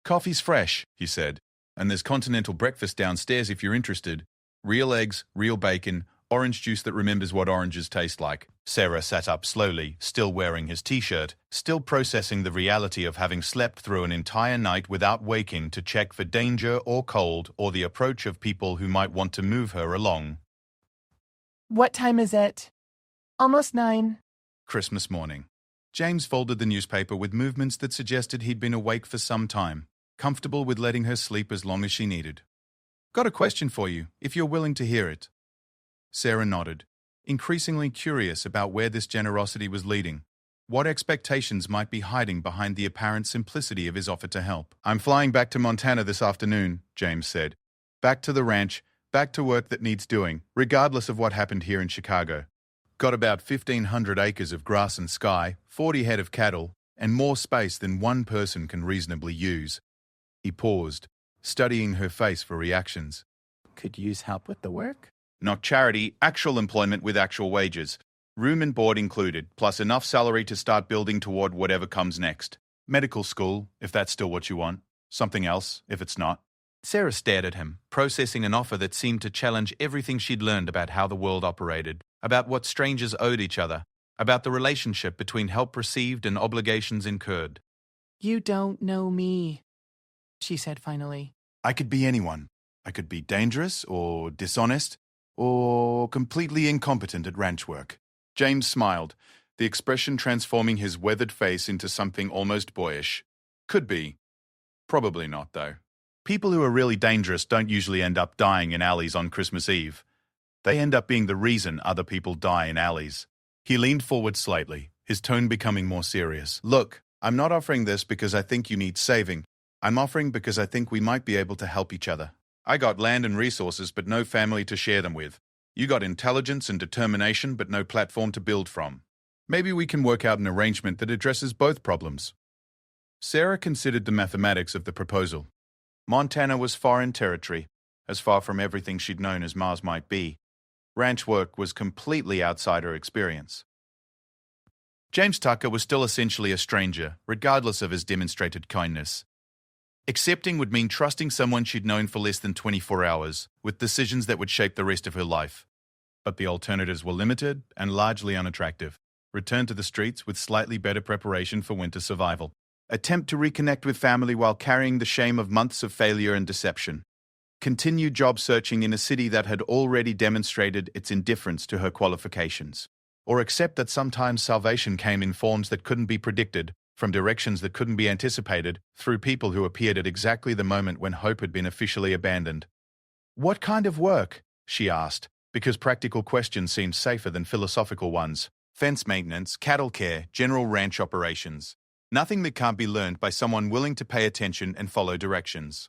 "Coffee's fresh," he said, "and there's continental breakfast downstairs if you're interested. Real eggs, real bacon, orange juice that remembers what oranges taste like." Sarah sat up slowly, still wearing his t-shirt, still processing the reality of having slept through an entire night without waking to check for danger or cold or the approach of people who might want to move her along. What time is it? Almost 9. Christmas morning. James folded the newspaper with movements that suggested he'd been awake for some time, comfortable with letting her sleep as long as she needed. "Got a question for you, if you're willing to hear it." Sarah nodded, increasingly curious about where this generosity was leading, what expectations might be hiding behind the apparent simplicity of his offer to help. "I'm flying back to Montana this afternoon," James said. "Back to the ranch, back to work that needs doing, regardless of what happened here in Chicago. Got about 1,500 acres of grass and sky, 40 head of cattle, and more space than one person can reasonably use." He paused, studying her face for reactions. Could use help with the work? "Not charity, actual employment with actual wages. Room and board included, plus enough salary to start building toward whatever comes next. Medical school, if that's still what you want. Something else, if it's not." Sarah stared at him, processing an offer that seemed to challenge everything she'd learned about how the world operated, about what strangers owed each other, about the relationship between help received and obligations incurred. "You don't know me," she said finally. "I could be anyone. I could be dangerous or dishonest or completely incompetent at ranch work." James smiled, the expression transforming his weathered face into something almost boyish. "Could be. Probably not, though. People who are really dangerous don't usually end up dying in alleys on Christmas Eve. They end up being the reason other people die in alleys." He leaned forward slightly, his tone becoming more serious. "Look, I'm not offering this because I think you need saving. I'm offering because I think we might be able to help each other. I got land and resources but no family to share them with. You got intelligence and determination but no platform to build from. Maybe we can work out an arrangement that addresses both problems." Sarah considered the mathematics of the proposal. Montana was foreign territory, as far from everything she'd known as Mars might be. Ranch work was completely outside her experience. James Tucker was still essentially a stranger, regardless of his demonstrated kindness. Accepting would mean trusting someone she'd known for less than 24 hours, with decisions that would shape the rest of her life. But the alternatives were limited and largely unattractive. Return to the streets with slightly better preparation for winter survival. Attempt to reconnect with family while carrying the shame of months of failure and deception. Continue job searching in a city that had already demonstrated its indifference to her qualifications. Or accept that sometimes salvation came in forms that couldn't be predicted, from directions that couldn't be anticipated, through people who appeared at exactly the moment when hope had been officially abandoned. "What kind of work?" she asked, because practical questions seemed safer than philosophical ones. "Fence maintenance, cattle care, general ranch operations. Nothing that can't be learned by someone willing to pay attention and follow directions."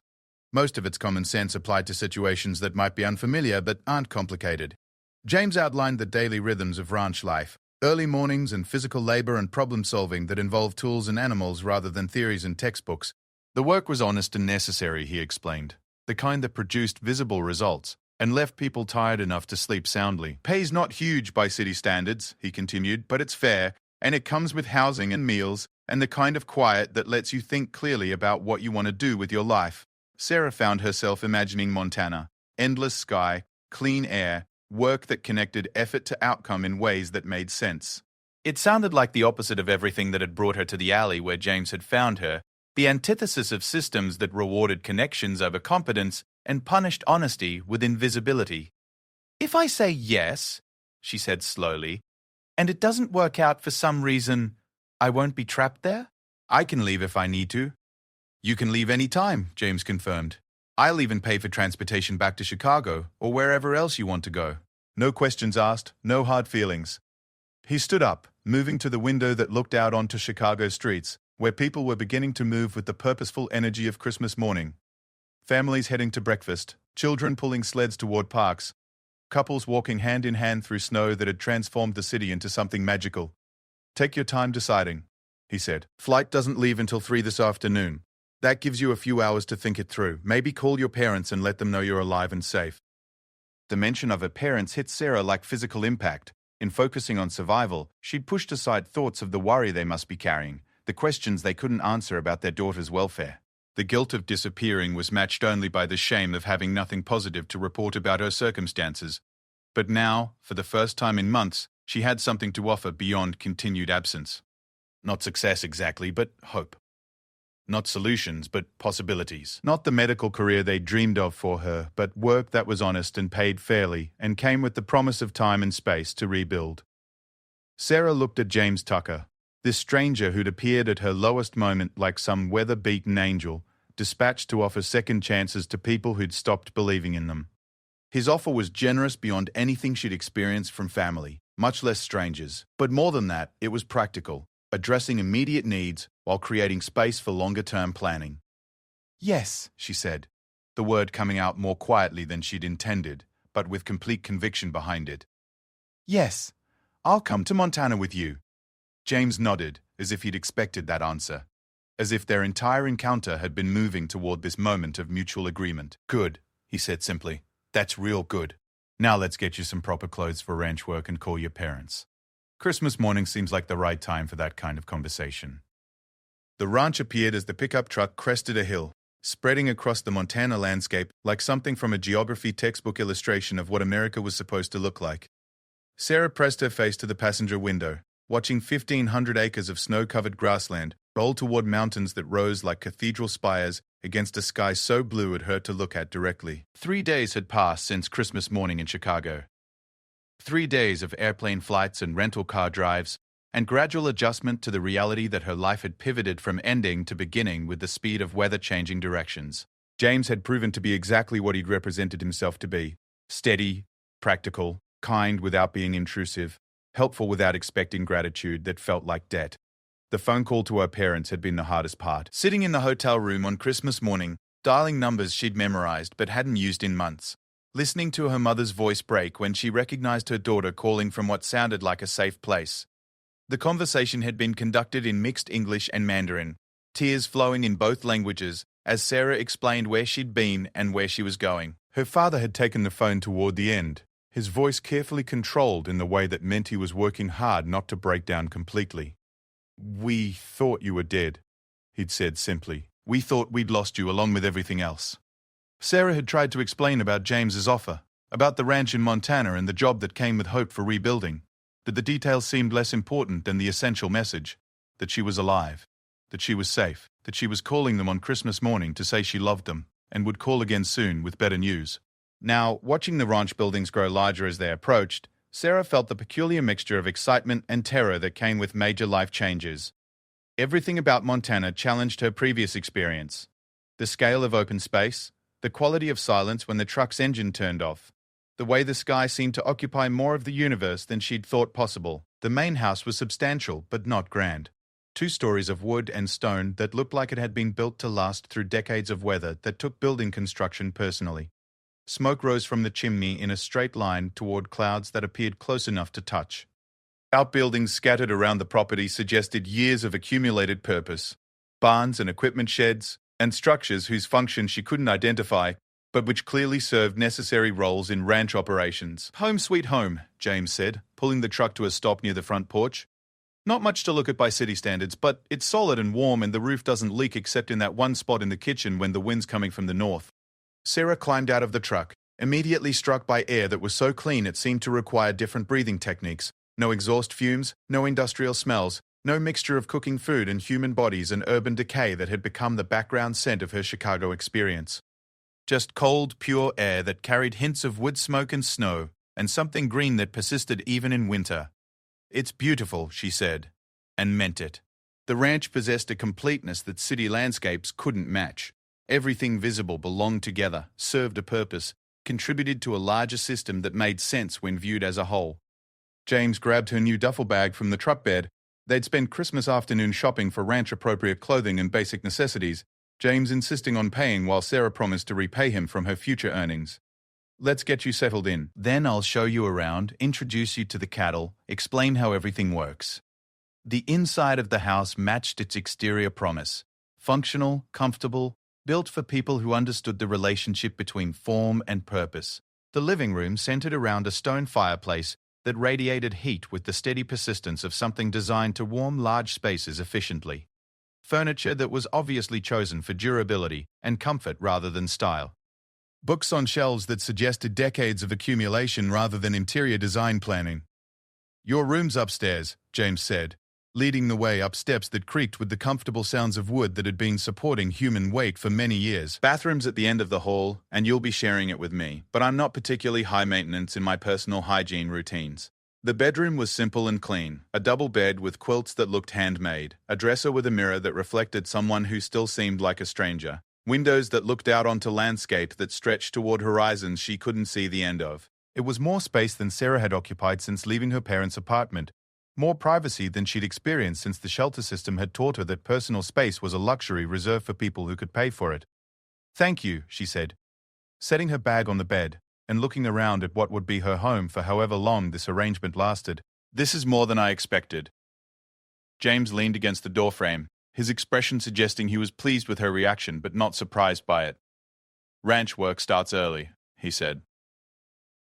Most of its common sense applied to situations that might be unfamiliar but aren't complicated. James outlined the daily rhythms of ranch life, early mornings and physical labor and problem-solving that involved tools and animals rather than theories and textbooks. The work was honest and necessary, he explained, the kind that produced visible results and left people tired enough to sleep soundly. "Pay's not huge by city standards," he continued, "but it's fair, and it comes with housing and meals and the kind of quiet that lets you think clearly about what you want to do with your life." Sarah found herself imagining Montana, endless sky, clean air, work that connected effort to outcome in ways that made sense. It sounded like the opposite of everything that had brought her to the alley where James had found her, the antithesis of systems that rewarded connections over competence and punished honesty with invisibility. "If I say yes," she said slowly, "and it doesn't work out for some reason, I won't be trapped there? I can leave if I need to." "You can leave any time," James confirmed. "I'll even pay for transportation back to Chicago or wherever else you want to go. No questions asked, no hard feelings." He stood up, moving to the window that looked out onto Chicago streets, where people were beginning to move with the purposeful energy of Christmas morning. Families heading to breakfast, children pulling sleds toward parks, couples walking hand in hand through snow that had transformed the city into something magical. "Take your time deciding," he said. "Flight doesn't leave until 3 this afternoon. That gives you a few hours to think it through. Maybe call your parents and let them know you're alive and safe." The mention of her parents hit Sarah like physical impact. In focusing on survival, she'd pushed aside thoughts of the worry they must be carrying, the questions they couldn't answer about their daughter's welfare. The guilt of disappearing was matched only by the shame of having nothing positive to report about her circumstances. But now, for the first time in months, she had something to offer beyond continued absence. Not success exactly, but hope. Not solutions, but possibilities. Not the medical career they dreamed of for her, but work that was honest and paid fairly, and came with the promise of time and space to rebuild. Sarah looked at James Tucker, this stranger who'd appeared at her lowest moment like some weather-beaten angel, dispatched to offer second chances to people who'd stopped believing in them. His offer was generous beyond anything she'd experienced from family, much less strangers. But more than that, it was practical, addressing immediate needs while creating space for longer-term planning. "Yes," she said, the word coming out more quietly than she'd intended, but with complete conviction behind it. "Yes, I'll come to Montana with you." James nodded, as if he'd expected that answer, as if their entire encounter had been moving toward this moment of mutual agreement. "Good," he said simply. "That's real good. Now let's get you some proper clothes for ranch work and call your parents." Christmas morning seems like the right time for that kind of conversation. The ranch appeared as the pickup truck crested a hill, spreading across the Montana landscape like something from a geography textbook illustration of what America was supposed to look like. Sarah pressed her face to the passenger window, watching 1,500 acres of snow-covered grassland roll toward mountains that rose like cathedral spires against a sky so blue it hurt to look at directly. 3 days had passed since Christmas morning in Chicago. 3 days of airplane flights and rental car drives, and gradual adjustment to the reality that her life had pivoted from ending to beginning with the speed of weather-changing directions. James had proven to be exactly what he'd represented himself to be: steady, practical, kind without being intrusive, helpful without expecting gratitude that felt like debt. The phone call to her parents had been the hardest part. Sitting in the hotel room on Christmas morning, dialing numbers she'd memorized but hadn't used in months, listening to her mother's voice break when she recognized her daughter calling from what sounded like a safe place. The conversation had been conducted in mixed English and Mandarin, tears flowing in both languages as Sarah explained where she'd been and where she was going. Her father had taken the phone toward the end, his voice carefully controlled in the way that meant he was working hard not to break down completely. "We thought you were dead," he'd said simply. "We thought we'd lost you along with everything else." Sarah had tried to explain about James's offer, about the ranch in Montana and the job that came with hope for rebuilding, but the details seemed less important than the essential message: that she was alive, that she was safe, that she was calling them on Christmas morning to say she loved them, and would call again soon with better news. Now, watching the ranch buildings grow larger as they approached, Sarah felt the peculiar mixture of excitement and terror that came with major life changes. Everything about Montana challenged her previous experience: the scale of open space, the quality of silence when the truck's engine turned off, the way the sky seemed to occupy more of the universe than she'd thought possible. The main house was substantial, but not grand. 2 stories of wood and stone that looked like it had been built to last through decades of weather that took building construction personally. Smoke rose from the chimney in a straight line toward clouds that appeared close enough to touch. Outbuildings scattered around the property suggested years of accumulated purpose: barns and equipment sheds, and structures whose function she couldn't identify, but which clearly served necessary roles in ranch operations. "Home sweet home," James said, pulling the truck to a stop near the front porch. "Not much to look at by city standards, but it's solid and warm and the roof doesn't leak except in that one spot in the kitchen when the wind's coming from the north." Sarah climbed out of the truck, immediately struck by air that was so clean it seemed to require different breathing techniques. No exhaust fumes, no industrial smells, no mixture of cooking food and human bodies and urban decay that had become the background scent of her Chicago experience. Just cold, pure air that carried hints of wood smoke and snow, and something green that persisted even in winter. "It's beautiful," she said, and meant it. The ranch possessed a completeness that city landscapes couldn't match. Everything visible belonged together, served a purpose, contributed to a larger system that made sense when viewed as a whole. James grabbed her new duffel bag from the truck bed. They'd spent Christmas afternoon shopping for ranch-appropriate clothing and basic necessities, James insisting on paying while Sarah promised to repay him from her future earnings. "Let's get you settled in. Then I'll show you around, introduce you to the cattle, explain how everything works." The inside of the house matched its exterior promise: functional, comfortable, built for people who understood the relationship between form and purpose. The living room centered around a stone fireplace that radiated heat with the steady persistence of something designed to warm large spaces efficiently. Furniture that was obviously chosen for durability and comfort rather than style. Books on shelves that suggested decades of accumulation rather than interior design planning. "Your room's upstairs," James said, leading the way up steps that creaked with the comfortable sounds of wood that had been supporting human weight for many years. "Bathroom's at the end of the hall, and you'll be sharing it with me, but I'm not particularly high maintenance in my personal hygiene routines." The bedroom was simple and clean, a double bed with quilts that looked handmade, a dresser with a mirror that reflected someone who still seemed like a stranger, windows that looked out onto landscape that stretched toward horizons she couldn't see the end of. It was more space than Sarah had occupied since leaving her parents' apartment, more privacy than she'd experienced since the shelter system had taught her that personal space was a luxury reserved for people who could pay for it. "Thank you," she said, setting her bag on the bed and looking around at what would be her home for however long this arrangement lasted. "This is more than I expected." James leaned against the doorframe, his expression suggesting he was pleased with her reaction but not surprised by it. "Ranch work starts early," he said.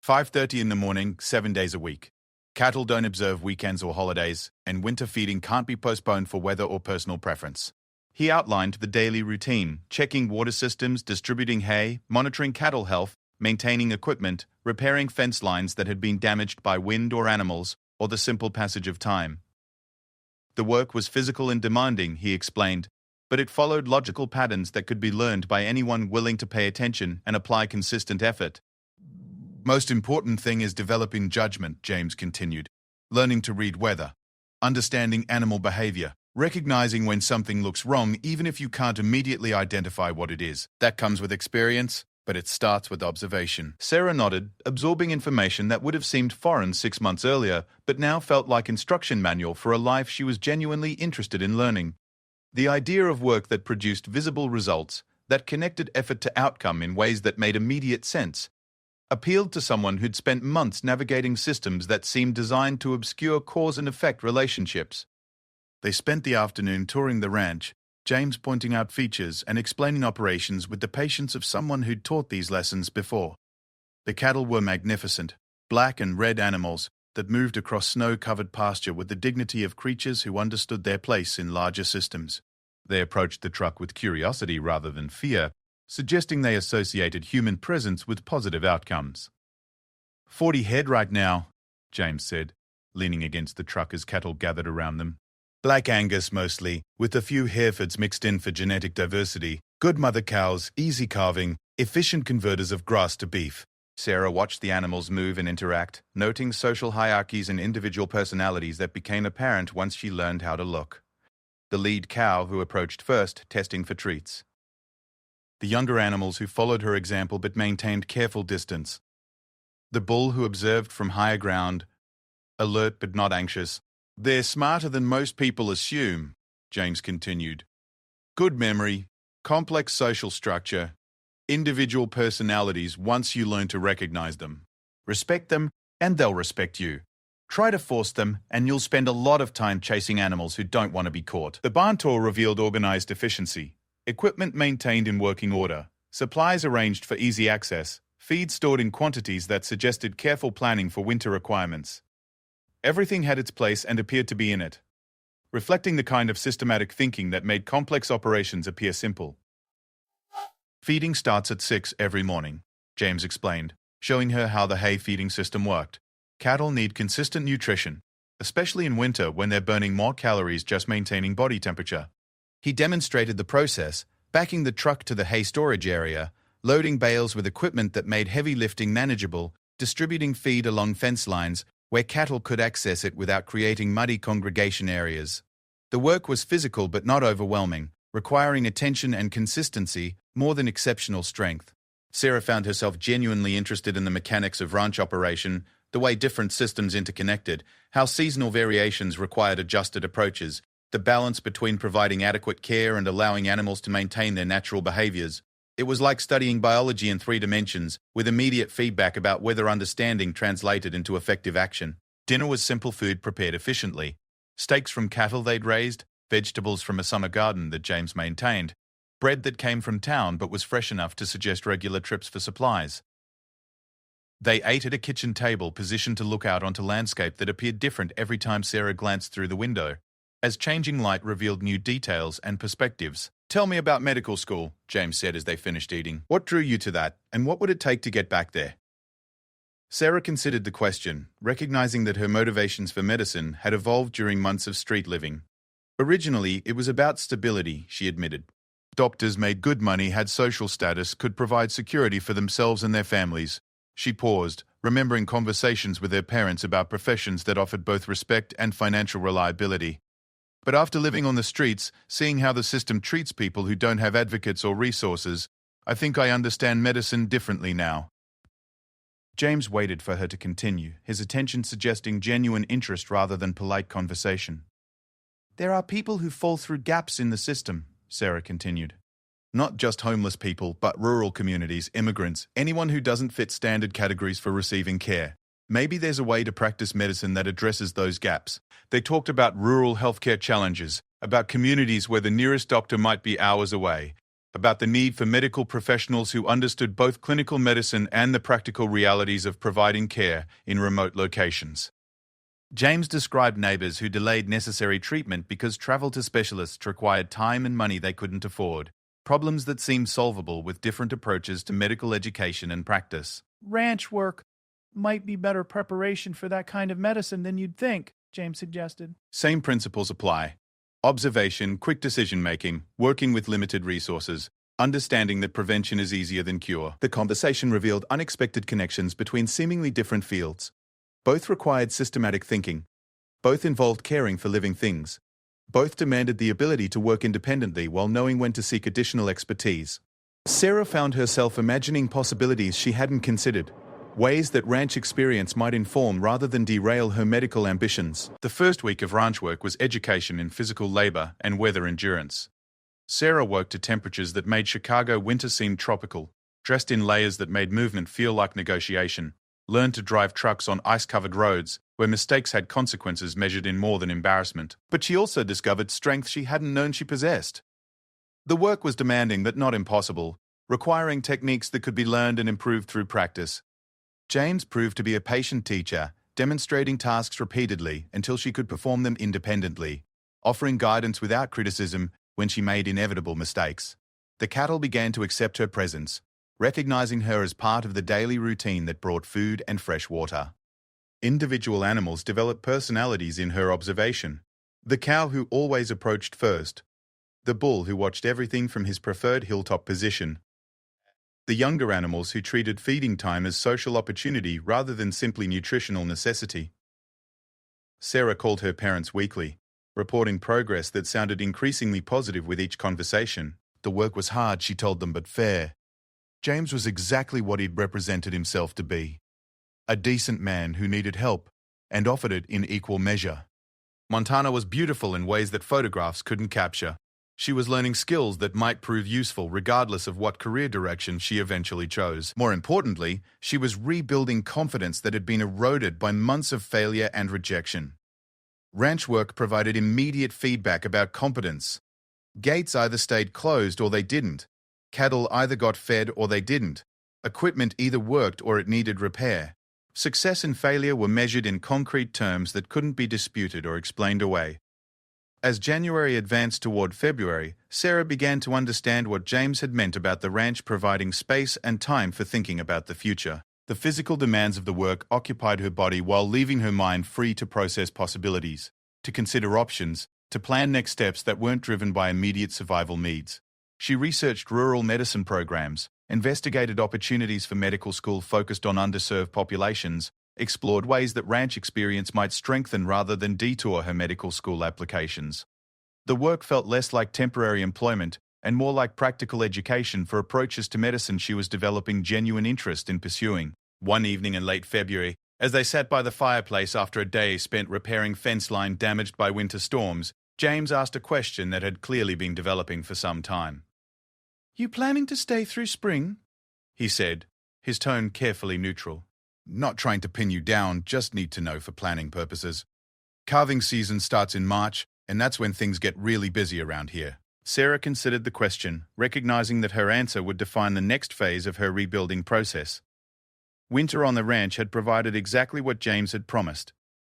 5:30 in the morning, 7 days a week. Cattle don't observe weekends or holidays, and winter feeding can't be postponed for weather or personal preference. He outlined the daily routine, checking water systems, distributing hay, monitoring cattle health, maintaining equipment, repairing fence lines that had been damaged by wind or animals, or the simple passage of time. The work was physical and demanding, he explained, but it followed logical patterns that could be learned by anyone willing to pay attention and apply consistent effort. "Most important thing is developing judgment," James continued. "Learning to read weather, understanding animal behavior, recognizing when something looks wrong even if you can't immediately identify what it is. That comes with experience, but it starts with observation." Sarah nodded, absorbing information that would have seemed foreign 6 months earlier, but now felt like instruction manual for a life she was genuinely interested in learning. The idea of work that produced visible results, that connected effort to outcome in ways that made immediate sense, appealed to someone who'd spent months navigating systems that seemed designed to obscure cause and effect relationships. They spent the afternoon touring the ranch, James pointing out features and explaining operations with the patience of someone who'd taught these lessons before. The cattle were magnificent, black and red animals that moved across snow-covered pasture with the dignity of creatures who understood their place in larger systems. They approached the truck with curiosity rather than fear, suggesting they associated human presence with positive outcomes. 40 head right now," James said, leaning against the truck as cattle gathered around them. "Black Angus mostly, with a few Herefords mixed in for genetic diversity, good mother cows, easy calving, efficient converters of grass to beef." Sarah watched the animals move and interact, noting social hierarchies and individual personalities that became apparent once she learned how to look. The lead cow who approached first, testing for treats. The younger animals who followed her example but maintained careful distance. The bull who observed from higher ground, alert but not anxious. "They're smarter than most people assume," James continued. "Good memory, complex social structure, individual personalities once you learn to recognize them. Respect them, and they'll respect you. Try to force them, and you'll spend a lot of time chasing animals who don't want to be caught." The barn tour revealed organized efficiency. Equipment maintained in working order, supplies arranged for easy access, feed stored in quantities that suggested careful planning for winter requirements. Everything had its place and appeared to be in it, reflecting the kind of systematic thinking that made complex operations appear simple. "Feeding starts at 6 every morning," James explained, showing her how the hay feeding system worked. Cattle need consistent nutrition, especially in winter when they're burning more calories just maintaining body temperature. He demonstrated the process, backing the truck to the hay storage area, loading bales with equipment that made heavy lifting manageable, distributing feed along fence lines where cattle could access it without creating muddy congregation areas. The work was physical but not overwhelming, requiring attention and consistency more than exceptional strength. Sarah found herself genuinely interested in the mechanics of ranch operation, the way different systems interconnected, how seasonal variations required adjusted approaches, the balance between providing adequate care and allowing animals to maintain their natural behaviors. It was like studying biology in 3 dimensions, with immediate feedback about whether understanding translated into effective action. Dinner was simple food prepared efficiently. Steaks from cattle they'd raised, vegetables from a summer garden that James maintained, bread that came from town but was fresh enough to suggest regular trips for supplies. They ate at a kitchen table positioned to look out onto landscape that appeared different every time Sarah glanced through the window, as changing light revealed new details and perspectives. "Tell me about medical school," James said as they finished eating. "What drew you to that, and what would it take to get back there?" Sarah considered the question, recognizing that her motivations for medicine had evolved during months of street living. Originally, it was about stability, she admitted. Doctors made good money, had social status, could provide security for themselves and their families. She paused, remembering conversations with her parents about professions that offered both respect and financial reliability. But after living on the streets, seeing how the system treats people who don't have advocates or resources, I think I understand medicine differently now. James waited for her to continue, his attention suggesting genuine interest rather than polite conversation. "There are people who fall through gaps in the system," Sarah continued. "Not just homeless people, but rural communities, immigrants, anyone who doesn't fit standard categories for receiving care. Maybe there's a way to practice medicine that addresses those gaps." They talked about rural healthcare challenges, about communities where the nearest doctor might be hours away, about the need for medical professionals who understood both clinical medicine and the practical realities of providing care in remote locations. James described neighbors who delayed necessary treatment because travel to specialists required time and money they couldn't afford, problems that seemed solvable with different approaches to medical education and practice. "Ranch work might be better preparation for that kind of medicine than you'd think," James suggested. Same principles apply. Observation, quick decision-making, working with limited resources, understanding that prevention is easier than cure. The conversation revealed unexpected connections between seemingly different fields. Both required systematic thinking. Both involved caring for living things. Both demanded the ability to work independently while knowing when to seek additional expertise. Sarah found herself imagining possibilities she hadn't considered, ways that ranch experience might inform rather than derail her medical ambitions. The first week of ranch work was education in physical labor and weather endurance. Sarah worked at temperatures that made Chicago winter seem tropical, dressed in layers that made movement feel like negotiation, learned to drive trucks on ice-covered roads where mistakes had consequences measured in more than embarrassment. But she also discovered strength she hadn't known she possessed. The work was demanding but not impossible, requiring techniques that could be learned and improved through practice. James proved to be a patient teacher, demonstrating tasks repeatedly until she could perform them independently, offering guidance without criticism when she made inevitable mistakes. The cattle began to accept her presence, recognizing her as part of the daily routine that brought food and fresh water. Individual animals developed personalities in her observation. The cow who always approached first, the bull who watched everything from his preferred hilltop position, the younger animals who treated feeding time as social opportunity rather than simply nutritional necessity. Sarah called her parents weekly, reporting progress that sounded increasingly positive with each conversation. The work was hard, she told them, but fair. James was exactly what he'd represented himself to be. A decent man who needed help, and offered it in equal measure. Montana was beautiful in ways that photographs couldn't capture. She was learning skills that might prove useful regardless of what career direction she eventually chose. More importantly, she was rebuilding confidence that had been eroded by months of failure and rejection. Ranch work provided immediate feedback about competence. Gates either stayed closed or they didn't. Cattle either got fed or they didn't. Equipment either worked or it needed repair. Success and failure were measured in concrete terms that couldn't be disputed or explained away. As January advanced toward February, Sarah began to understand what James had meant about the ranch providing space and time for thinking about the future. The physical demands of the work occupied her body while leaving her mind free to process possibilities, to consider options, to plan next steps that weren't driven by immediate survival needs. She researched rural medicine programs, investigated opportunities for medical school focused on underserved populations, explored ways that ranch experience might strengthen rather than detour her medical school applications. The work felt less like temporary employment and more like practical education for approaches to medicine she was developing genuine interest in pursuing. One evening in late February, as they sat by the fireplace after a day spent repairing fence line damaged by winter storms, James asked a question that had clearly been developing for some time. "You planning to stay through spring?" he said, his tone carefully neutral. "Not trying to pin you down, just need to know for planning purposes. Calving season starts in March, and that's when things get really busy around here." Sarah considered the question, recognizing that her answer would define the next phase of her rebuilding process. Winter on the ranch had provided exactly what James had promised.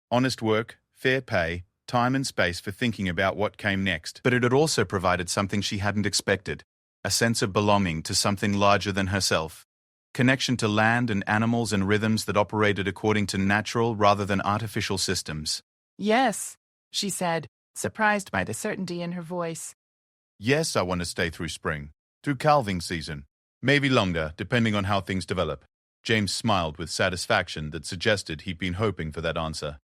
Honest work, fair pay, time and space for thinking about what came next. But it had also provided something she hadn't expected, a sense of belonging to something larger than herself. Connection to land and animals and rhythms that operated according to natural rather than artificial systems. Yes, she said, surprised by the certainty in her voice. Yes, I want to stay through spring, through calving season. Maybe longer, depending on how things develop. James smiled with satisfaction that suggested he'd been hoping for that answer.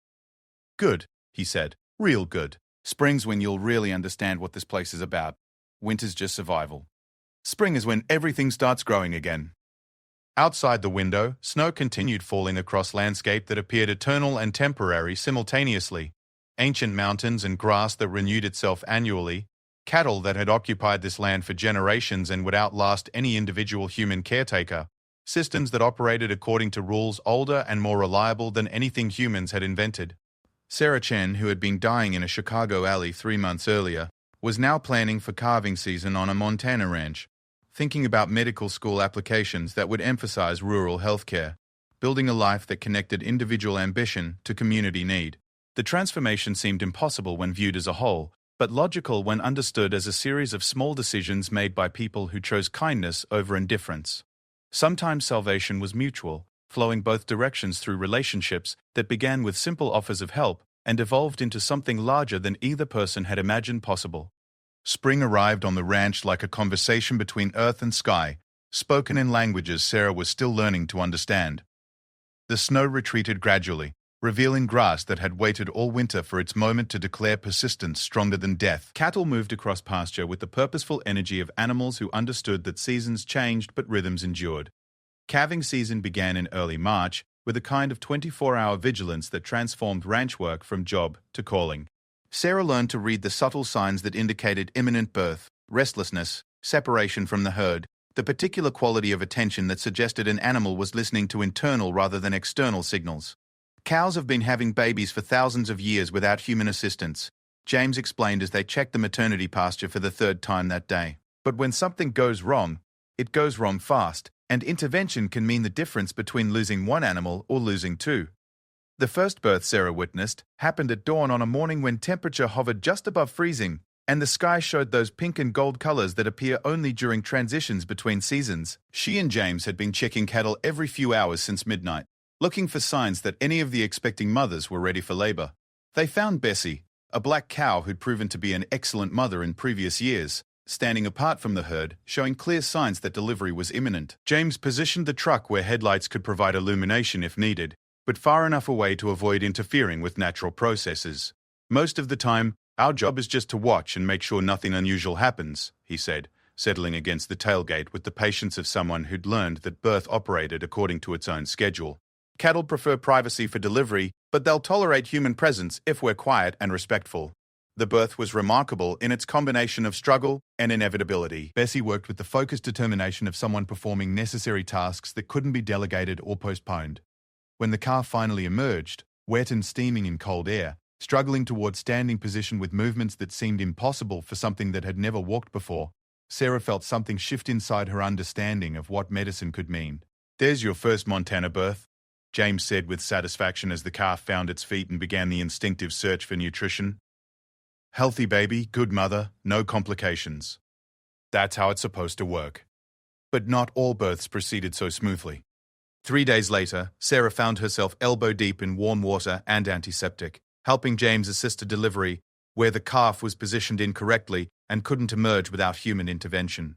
Good, he said. Real good. Spring's when you'll really understand what this place is about. Winter's just survival. Spring is when everything starts growing again. Outside the window, snow continued falling across landscape that appeared eternal and temporary simultaneously. Ancient mountains and grass that renewed itself annually, cattle that had occupied this land for generations and would outlast any individual human caretaker, systems that operated according to rules older and more reliable than anything humans had invented. Sarah Chen, who had been dying in a Chicago alley 3 months earlier, was now planning for calving season on a Montana ranch, thinking about medical school applications that would emphasize rural healthcare, building a life that connected individual ambition to community need. The transformation seemed impossible when viewed as a whole, but logical when understood as a series of small decisions made by people who chose kindness over indifference. Sometimes salvation was mutual, flowing both directions through relationships that began with simple offers of help and evolved into something larger than either person had imagined possible. Spring arrived on the ranch like a conversation between earth and sky, spoken in languages Sarah was still learning to understand. The snow retreated gradually, revealing grass that had waited all winter for its moment to declare persistence stronger than death. Cattle moved across pasture with the purposeful energy of animals who understood that seasons changed but rhythms endured. Calving season began in early March with a kind of 24-hour vigilance that transformed ranch work from job to calling. Sarah learned to read the subtle signs that indicated imminent birth, restlessness, separation from the herd, the particular quality of attention that suggested an animal was listening to internal rather than external signals. Cows have been having babies for thousands of years without human assistance, James explained as they checked the maternity pasture for the 3rd time that day. But when something goes wrong, it goes wrong fast, and intervention can mean the difference between losing one animal or losing 2. The first birth Sarah witnessed happened at dawn on a morning when temperature hovered just above freezing, and the sky showed those pink and gold colors that appear only during transitions between seasons. She and James had been checking cattle every few hours since midnight, looking for signs that any of the expecting mothers were ready for labor. They found Bessie, a black cow who'd proven to be an excellent mother in previous years, standing apart from the herd, showing clear signs that delivery was imminent. James positioned the truck where headlights could provide illumination if needed, but far enough away to avoid interfering with natural processes. Most of the time, our job is just to watch and make sure nothing unusual happens, he said, settling against the tailgate with the patience of someone who'd learned that birth operated according to its own schedule. Cattle prefer privacy for delivery, but they'll tolerate human presence if we're quiet and respectful. The birth was remarkable in its combination of struggle and inevitability. Bessie worked with the focused determination of someone performing necessary tasks that couldn't be delegated or postponed. When the calf finally emerged, wet and steaming in cold air, struggling towards standing position with movements that seemed impossible for something that had never walked before, Sarah felt something shift inside her understanding of what medicine could mean. "There's your first Montana birth," James said with satisfaction as the calf found its feet and began the instinctive search for nutrition. "Healthy baby, good mother, no complications. That's how it's supposed to work." But not all births proceeded so smoothly. 3 days later, Sarah found herself elbow-deep in warm water and antiseptic, helping James assist a delivery where the calf was positioned incorrectly and couldn't emerge without human intervention.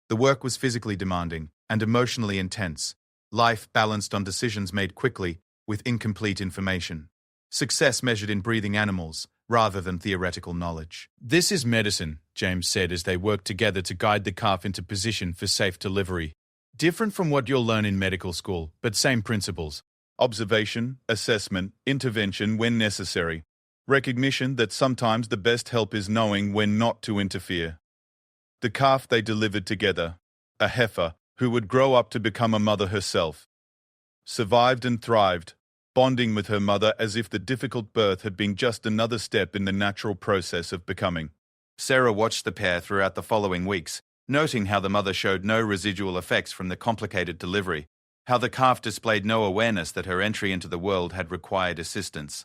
The work was physically demanding and emotionally intense, life balanced on decisions made quickly with incomplete information. Success measured in breathing animals, rather than theoretical knowledge. "This is medicine," James said as they worked together to guide the calf into position for safe delivery. "Different from what you'll learn in medical school, but same principles. Observation, assessment, intervention when necessary. Recognition that sometimes the best help is knowing when not to interfere." The calf they delivered together, a heifer who would grow up to become a mother herself, survived and thrived, bonding with her mother as if the difficult birth had been just another step in the natural process of becoming. Sarah watched the pair throughout the following weeks, noting how the mother showed no residual effects from the complicated delivery, how the calf displayed no awareness that her entry into the world had required assistance.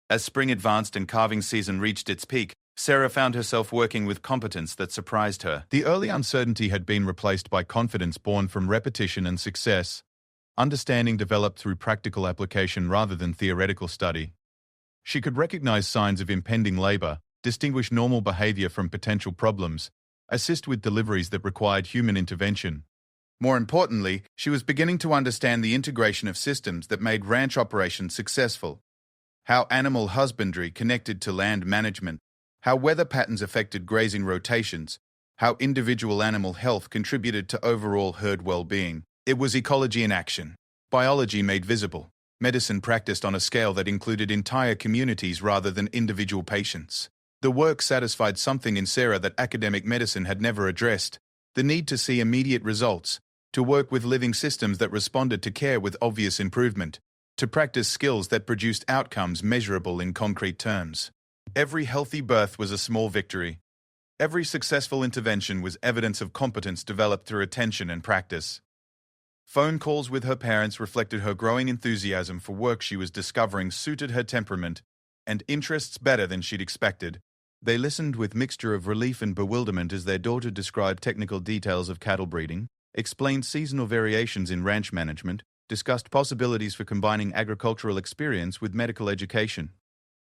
As spring advanced and calving season reached its peak, Sarah found herself working with competence that surprised her. The early uncertainty had been replaced by confidence born from repetition and success, understanding developed through practical application rather than theoretical study. She could recognize signs of impending labor, distinguish normal behavior from potential problems, assist with deliveries that required human intervention. More importantly, she was beginning to understand the integration of systems that made ranch operations successful. How animal husbandry connected to land management, how weather patterns affected grazing rotations, how individual animal health contributed to overall herd well-being. It was ecology in action, biology made visible, medicine practiced on a scale that included entire communities rather than individual patients. The work satisfied something in Sarah that academic medicine had never addressed: the need to see immediate results, to work with living systems that responded to care with obvious improvement, to practice skills that produced outcomes measurable in concrete terms. Every healthy birth was a small victory. Every successful intervention was evidence of competence developed through attention and practice. Phone calls with her parents reflected her growing enthusiasm for work she was discovering suited her temperament and interests better than she'd expected. They listened with mixture of relief and bewilderment as their daughter described technical details of cattle breeding, explained seasonal variations in ranch management, discussed possibilities for combining agricultural experience with medical education.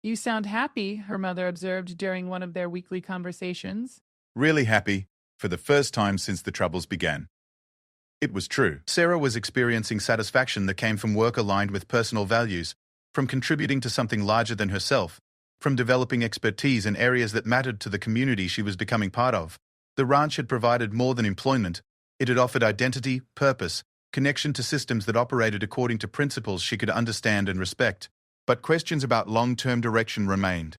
You sound happy, her mother observed during one of their weekly conversations. Really happy, for the first time since the troubles began. It was true. Sarah was experiencing satisfaction that came from work aligned with personal values, from contributing to something larger than herself, from developing expertise in areas that mattered to the community she was becoming part of. The ranch had provided more than employment. It had offered identity, purpose, connection to systems that operated according to principles she could understand and respect. But questions about long-term direction remained.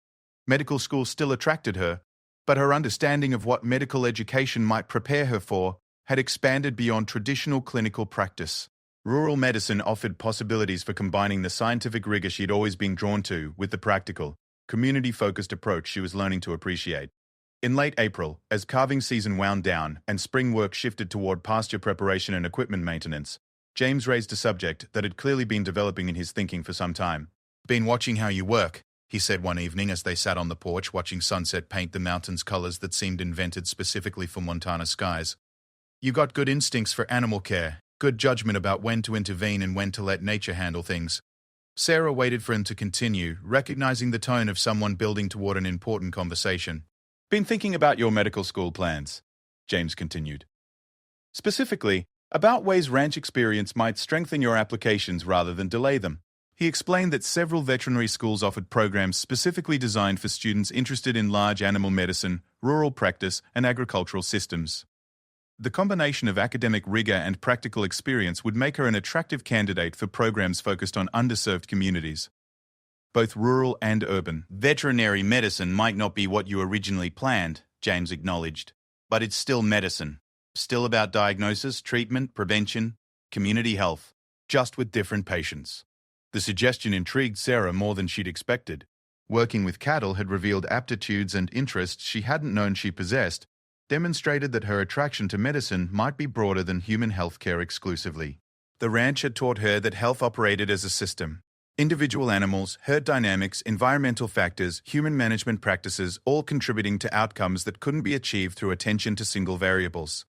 Medical school still attracted her, but her understanding of what medical education might prepare her for had expanded beyond traditional clinical practice. Rural medicine offered possibilities for combining the scientific rigor she'd always been drawn to with the practical, community-focused approach she was learning to appreciate. In late April, as calving season wound down and spring work shifted toward pasture preparation and equipment maintenance, James raised a subject that had clearly been developing in his thinking for some time. "Been watching how you work," he said one evening as they sat on the porch watching sunset paint the mountains colors that seemed invented specifically for Montana skies. "You got good instincts for animal care, good judgment about when to intervene and when to let nature handle things." Sarah waited for him to continue, recognizing the tone of someone building toward an important conversation. "Been thinking about your medical school plans," James continued. "Specifically, about ways ranch experience might strengthen your applications rather than delay them." He explained that several veterinary schools offered programs specifically designed for students interested in large animal medicine, rural practice, and agricultural systems. The combination of academic rigor and practical experience would make her an attractive candidate for programs focused on underserved communities, both rural and urban. "Veterinary medicine might not be what you originally planned," James acknowledged, "but it's still medicine. Still about diagnosis, treatment, prevention, community health, just with different patients." The suggestion intrigued Sarah more than she'd expected. Working with cattle had revealed aptitudes and interests she hadn't known she possessed, demonstrated that her attraction to medicine might be broader than human healthcare exclusively. The ranch had taught her that health operated as a system. Individual animals, herd dynamics, environmental factors, human management practices, all contributing to outcomes that couldn't be achieved through attention to single variables.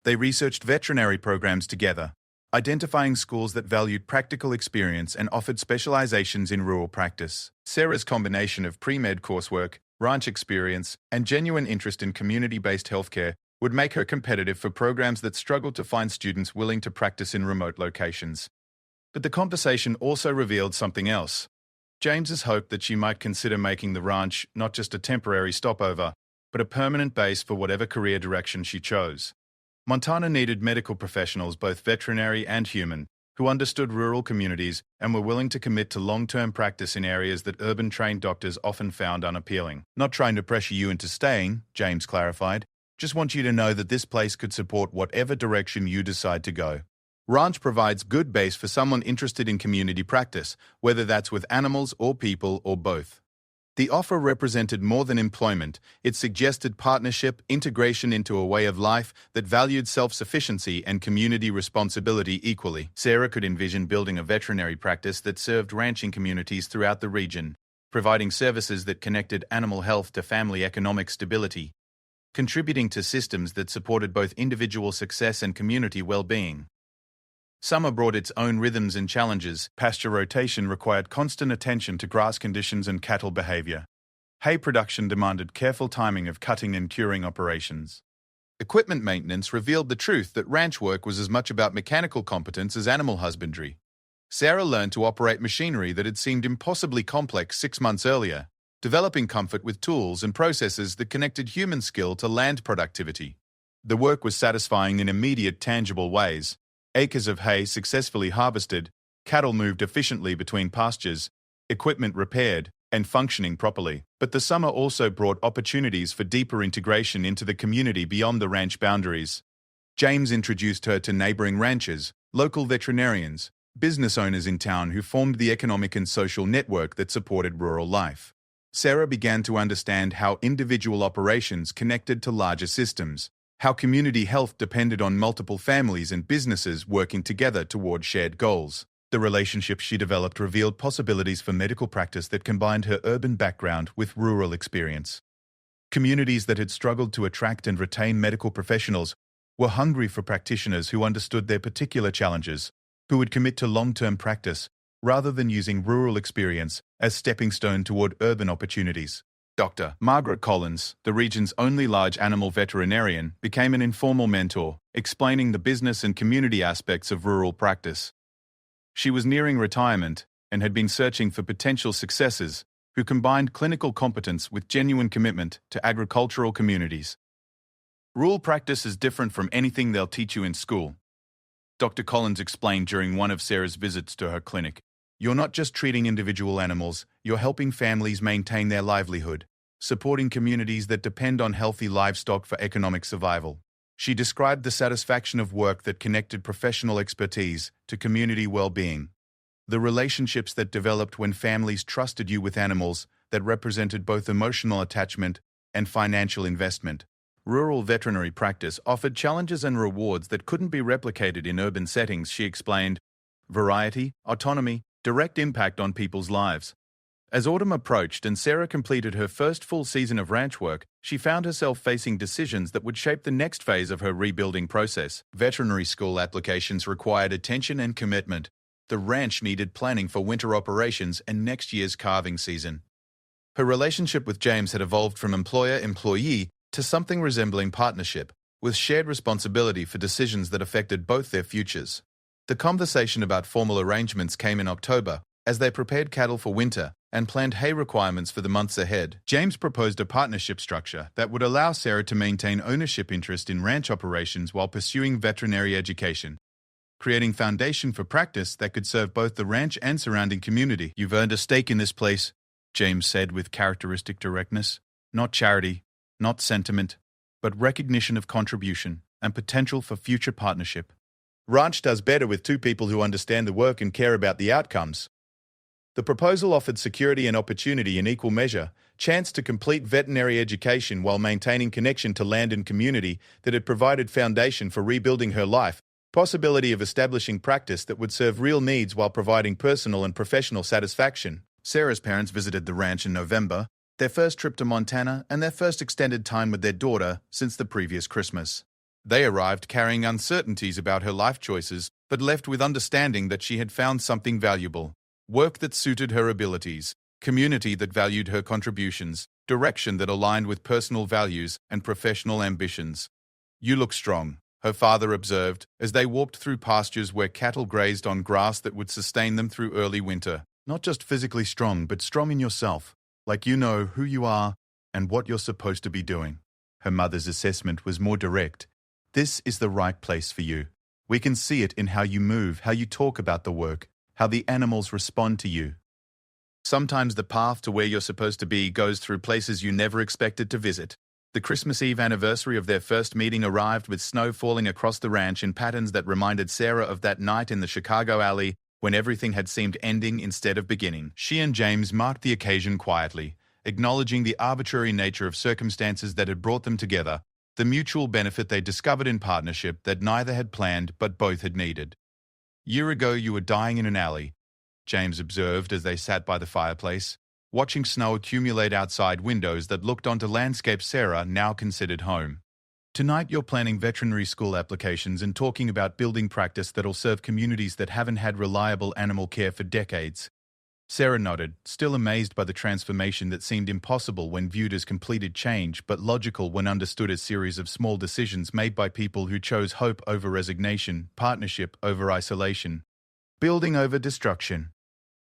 They researched veterinary programs together, identifying schools that valued practical experience and offered specializations in rural practice. Sarah's combination of pre-med coursework, ranch experience, and genuine interest in community-based healthcare would make her competitive for programs that struggled to find students willing to practice in remote locations. But the conversation also revealed something else. James's hope that she might consider making the ranch not just a temporary stopover, but a permanent base for whatever career direction she chose. Montana needed medical professionals, both veterinary and human, who understood rural communities and were willing to commit to long-term practice in areas that urban-trained doctors often found unappealing. "Not trying to pressure you into staying," James clarified. "Just want you to know that this place could support whatever direction you decide to go." Ranch provides good base for someone interested in community practice, whether that's with animals or people or both. The offer represented more than employment. It suggested partnership, integration into a way of life that valued self-sufficiency and community responsibility equally. Sarah could envision building a veterinary practice that served ranching communities throughout the region, providing services that connected animal health to family economic stability, contributing to systems that supported both individual success and community well-being. Summer brought its own rhythms and challenges. Pasture rotation required constant attention to grass conditions and cattle behavior. Hay production demanded careful timing of cutting and curing operations. Equipment maintenance revealed the truth that ranch work was as much about mechanical competence as animal husbandry. Sarah learned to operate machinery that had seemed impossibly complex 6 months earlier, developing comfort with tools and processes that connected human skill to land productivity. The work was satisfying in immediate, tangible ways. Acres of hay successfully harvested, cattle moved efficiently between pastures, equipment repaired, and functioning properly. But the summer also brought opportunities for deeper integration into the community beyond the ranch boundaries. James introduced her to neighboring ranchers, local veterinarians, business owners in town who formed the economic and social network that supported rural life. Sarah began to understand how individual operations connected to larger systems, how community health depended on multiple families and businesses working together toward shared goals. The relationships she developed revealed possibilities for medical practice that combined her urban background with rural experience. Communities that had struggled to attract and retain medical professionals were hungry for practitioners who understood their particular challenges, who would commit to long-term practice rather than using rural experience as stepping stone toward urban opportunities. Dr. Margaret Collins, the region's only large animal veterinarian, became an informal mentor, explaining the business and community aspects of rural practice. She was nearing retirement and had been searching for potential successors who combined clinical competence with genuine commitment to agricultural communities. Rural practice is different from anything they'll teach you in school, Dr. Collins explained during one of Sarah's visits to her clinic. You're not just treating individual animals, you're helping families maintain their livelihood, supporting communities that depend on healthy livestock for economic survival. She described the satisfaction of work that connected professional expertise to community well-being. The relationships that developed when families trusted you with animals that represented both emotional attachment and financial investment. Rural veterinary practice offered challenges and rewards that couldn't be replicated in urban settings, she explained. Variety, autonomy, direct impact on people's lives. As autumn approached and Sarah completed her first full season of ranch work, she found herself facing decisions that would shape the next phase of her rebuilding process. Veterinary school applications required attention and commitment. The ranch needed planning for winter operations and next year's calving season. Her relationship with James had evolved from employer-employee to something resembling partnership, with shared responsibility for decisions that affected both their futures. The conversation about formal arrangements came in October, as they prepared cattle for winter and planned hay requirements for the months ahead. James proposed a partnership structure that would allow Sarah to maintain ownership interest in ranch operations while pursuing veterinary education, creating foundation for practice that could serve both the ranch and surrounding community. You've earned a stake in this place, James said with characteristic directness. Not charity, not sentiment, but recognition of contribution and potential for future partnership. Ranch does better with two people who understand the work and care about the outcomes. The proposal offered security and opportunity in equal measure, chance to complete veterinary education while maintaining connection to land and community that had provided foundation for rebuilding her life, possibility of establishing practice that would serve real needs while providing personal and professional satisfaction. Sarah's parents visited the ranch in November, their first trip to Montana and their first extended time with their daughter since the previous Christmas. They arrived carrying uncertainties about her life choices, but left with understanding that she had found something valuable. Work that suited her abilities, community that valued her contributions, direction that aligned with personal values and professional ambitions. You look strong, her father observed, as they walked through pastures where cattle grazed on grass that would sustain them through early winter. Not just physically strong, but strong in yourself, like you know who you are and what you're supposed to be doing. Her mother's assessment was more direct. This is the right place for you. We can see it in how you move, how you talk about the work, how the animals respond to you. Sometimes the path to where you're supposed to be goes through places you never expected to visit. The Christmas Eve anniversary of their first meeting arrived with snow falling across the ranch in patterns that reminded Sarah of that night in the Chicago alley when everything had seemed ending instead of beginning. She and James marked the occasion quietly, acknowledging the arbitrary nature of circumstances that had brought them together, the mutual benefit they discovered in partnership that neither had planned but both had needed. "Year ago you were dying in an alley," James observed as they sat by the fireplace, watching snow accumulate outside windows that looked onto landscapes Sarah now considered home. "Tonight you're planning veterinary school applications and talking about building practice that'll serve communities that haven't had reliable animal care for decades." Sarah nodded, still amazed by the transformation that seemed impossible when viewed as completed change but logical when understood as series of small decisions made by people who chose hope over resignation, partnership over isolation, building over destruction.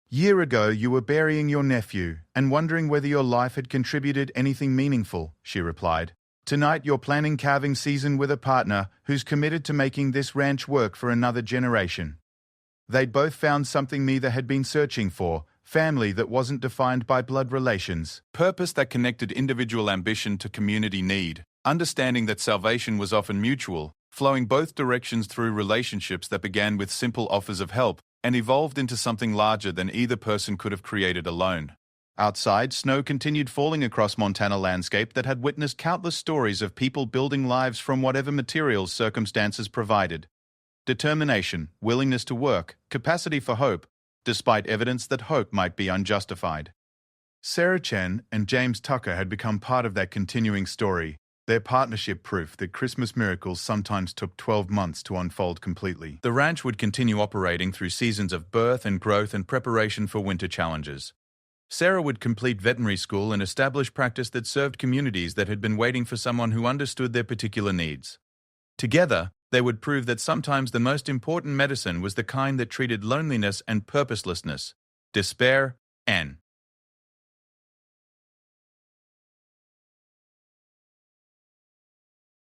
"Year ago you were burying your nephew and wondering whether your life had contributed anything meaningful," she replied. "Tonight you're planning calving season with a partner who's committed to making this ranch work for another generation. They'd both found something neither had been searching for, family that wasn't defined by blood relations, purpose that connected individual ambition to community need, understanding that salvation was often mutual, flowing both directions through relationships that began with simple offers of help and evolved into something larger than either person could have created alone." Outside, snow continued falling across Montana landscape that had witnessed countless stories of people building lives from whatever materials circumstances provided. Determination, willingness to work, capacity for hope, despite evidence that hope might be unjustified. Sarah Chen and James Tucker had become part of that continuing story, their partnership proof that Christmas miracles sometimes took 12 months to unfold completely. The ranch would continue operating through seasons of birth and growth and preparation for winter challenges. Sarah would complete veterinary school and establish practice that served communities that had been waiting for someone who understood their particular needs. Together, they would prove that sometimes the most important medicine was the kind that treated loneliness and purposelessness, despair, and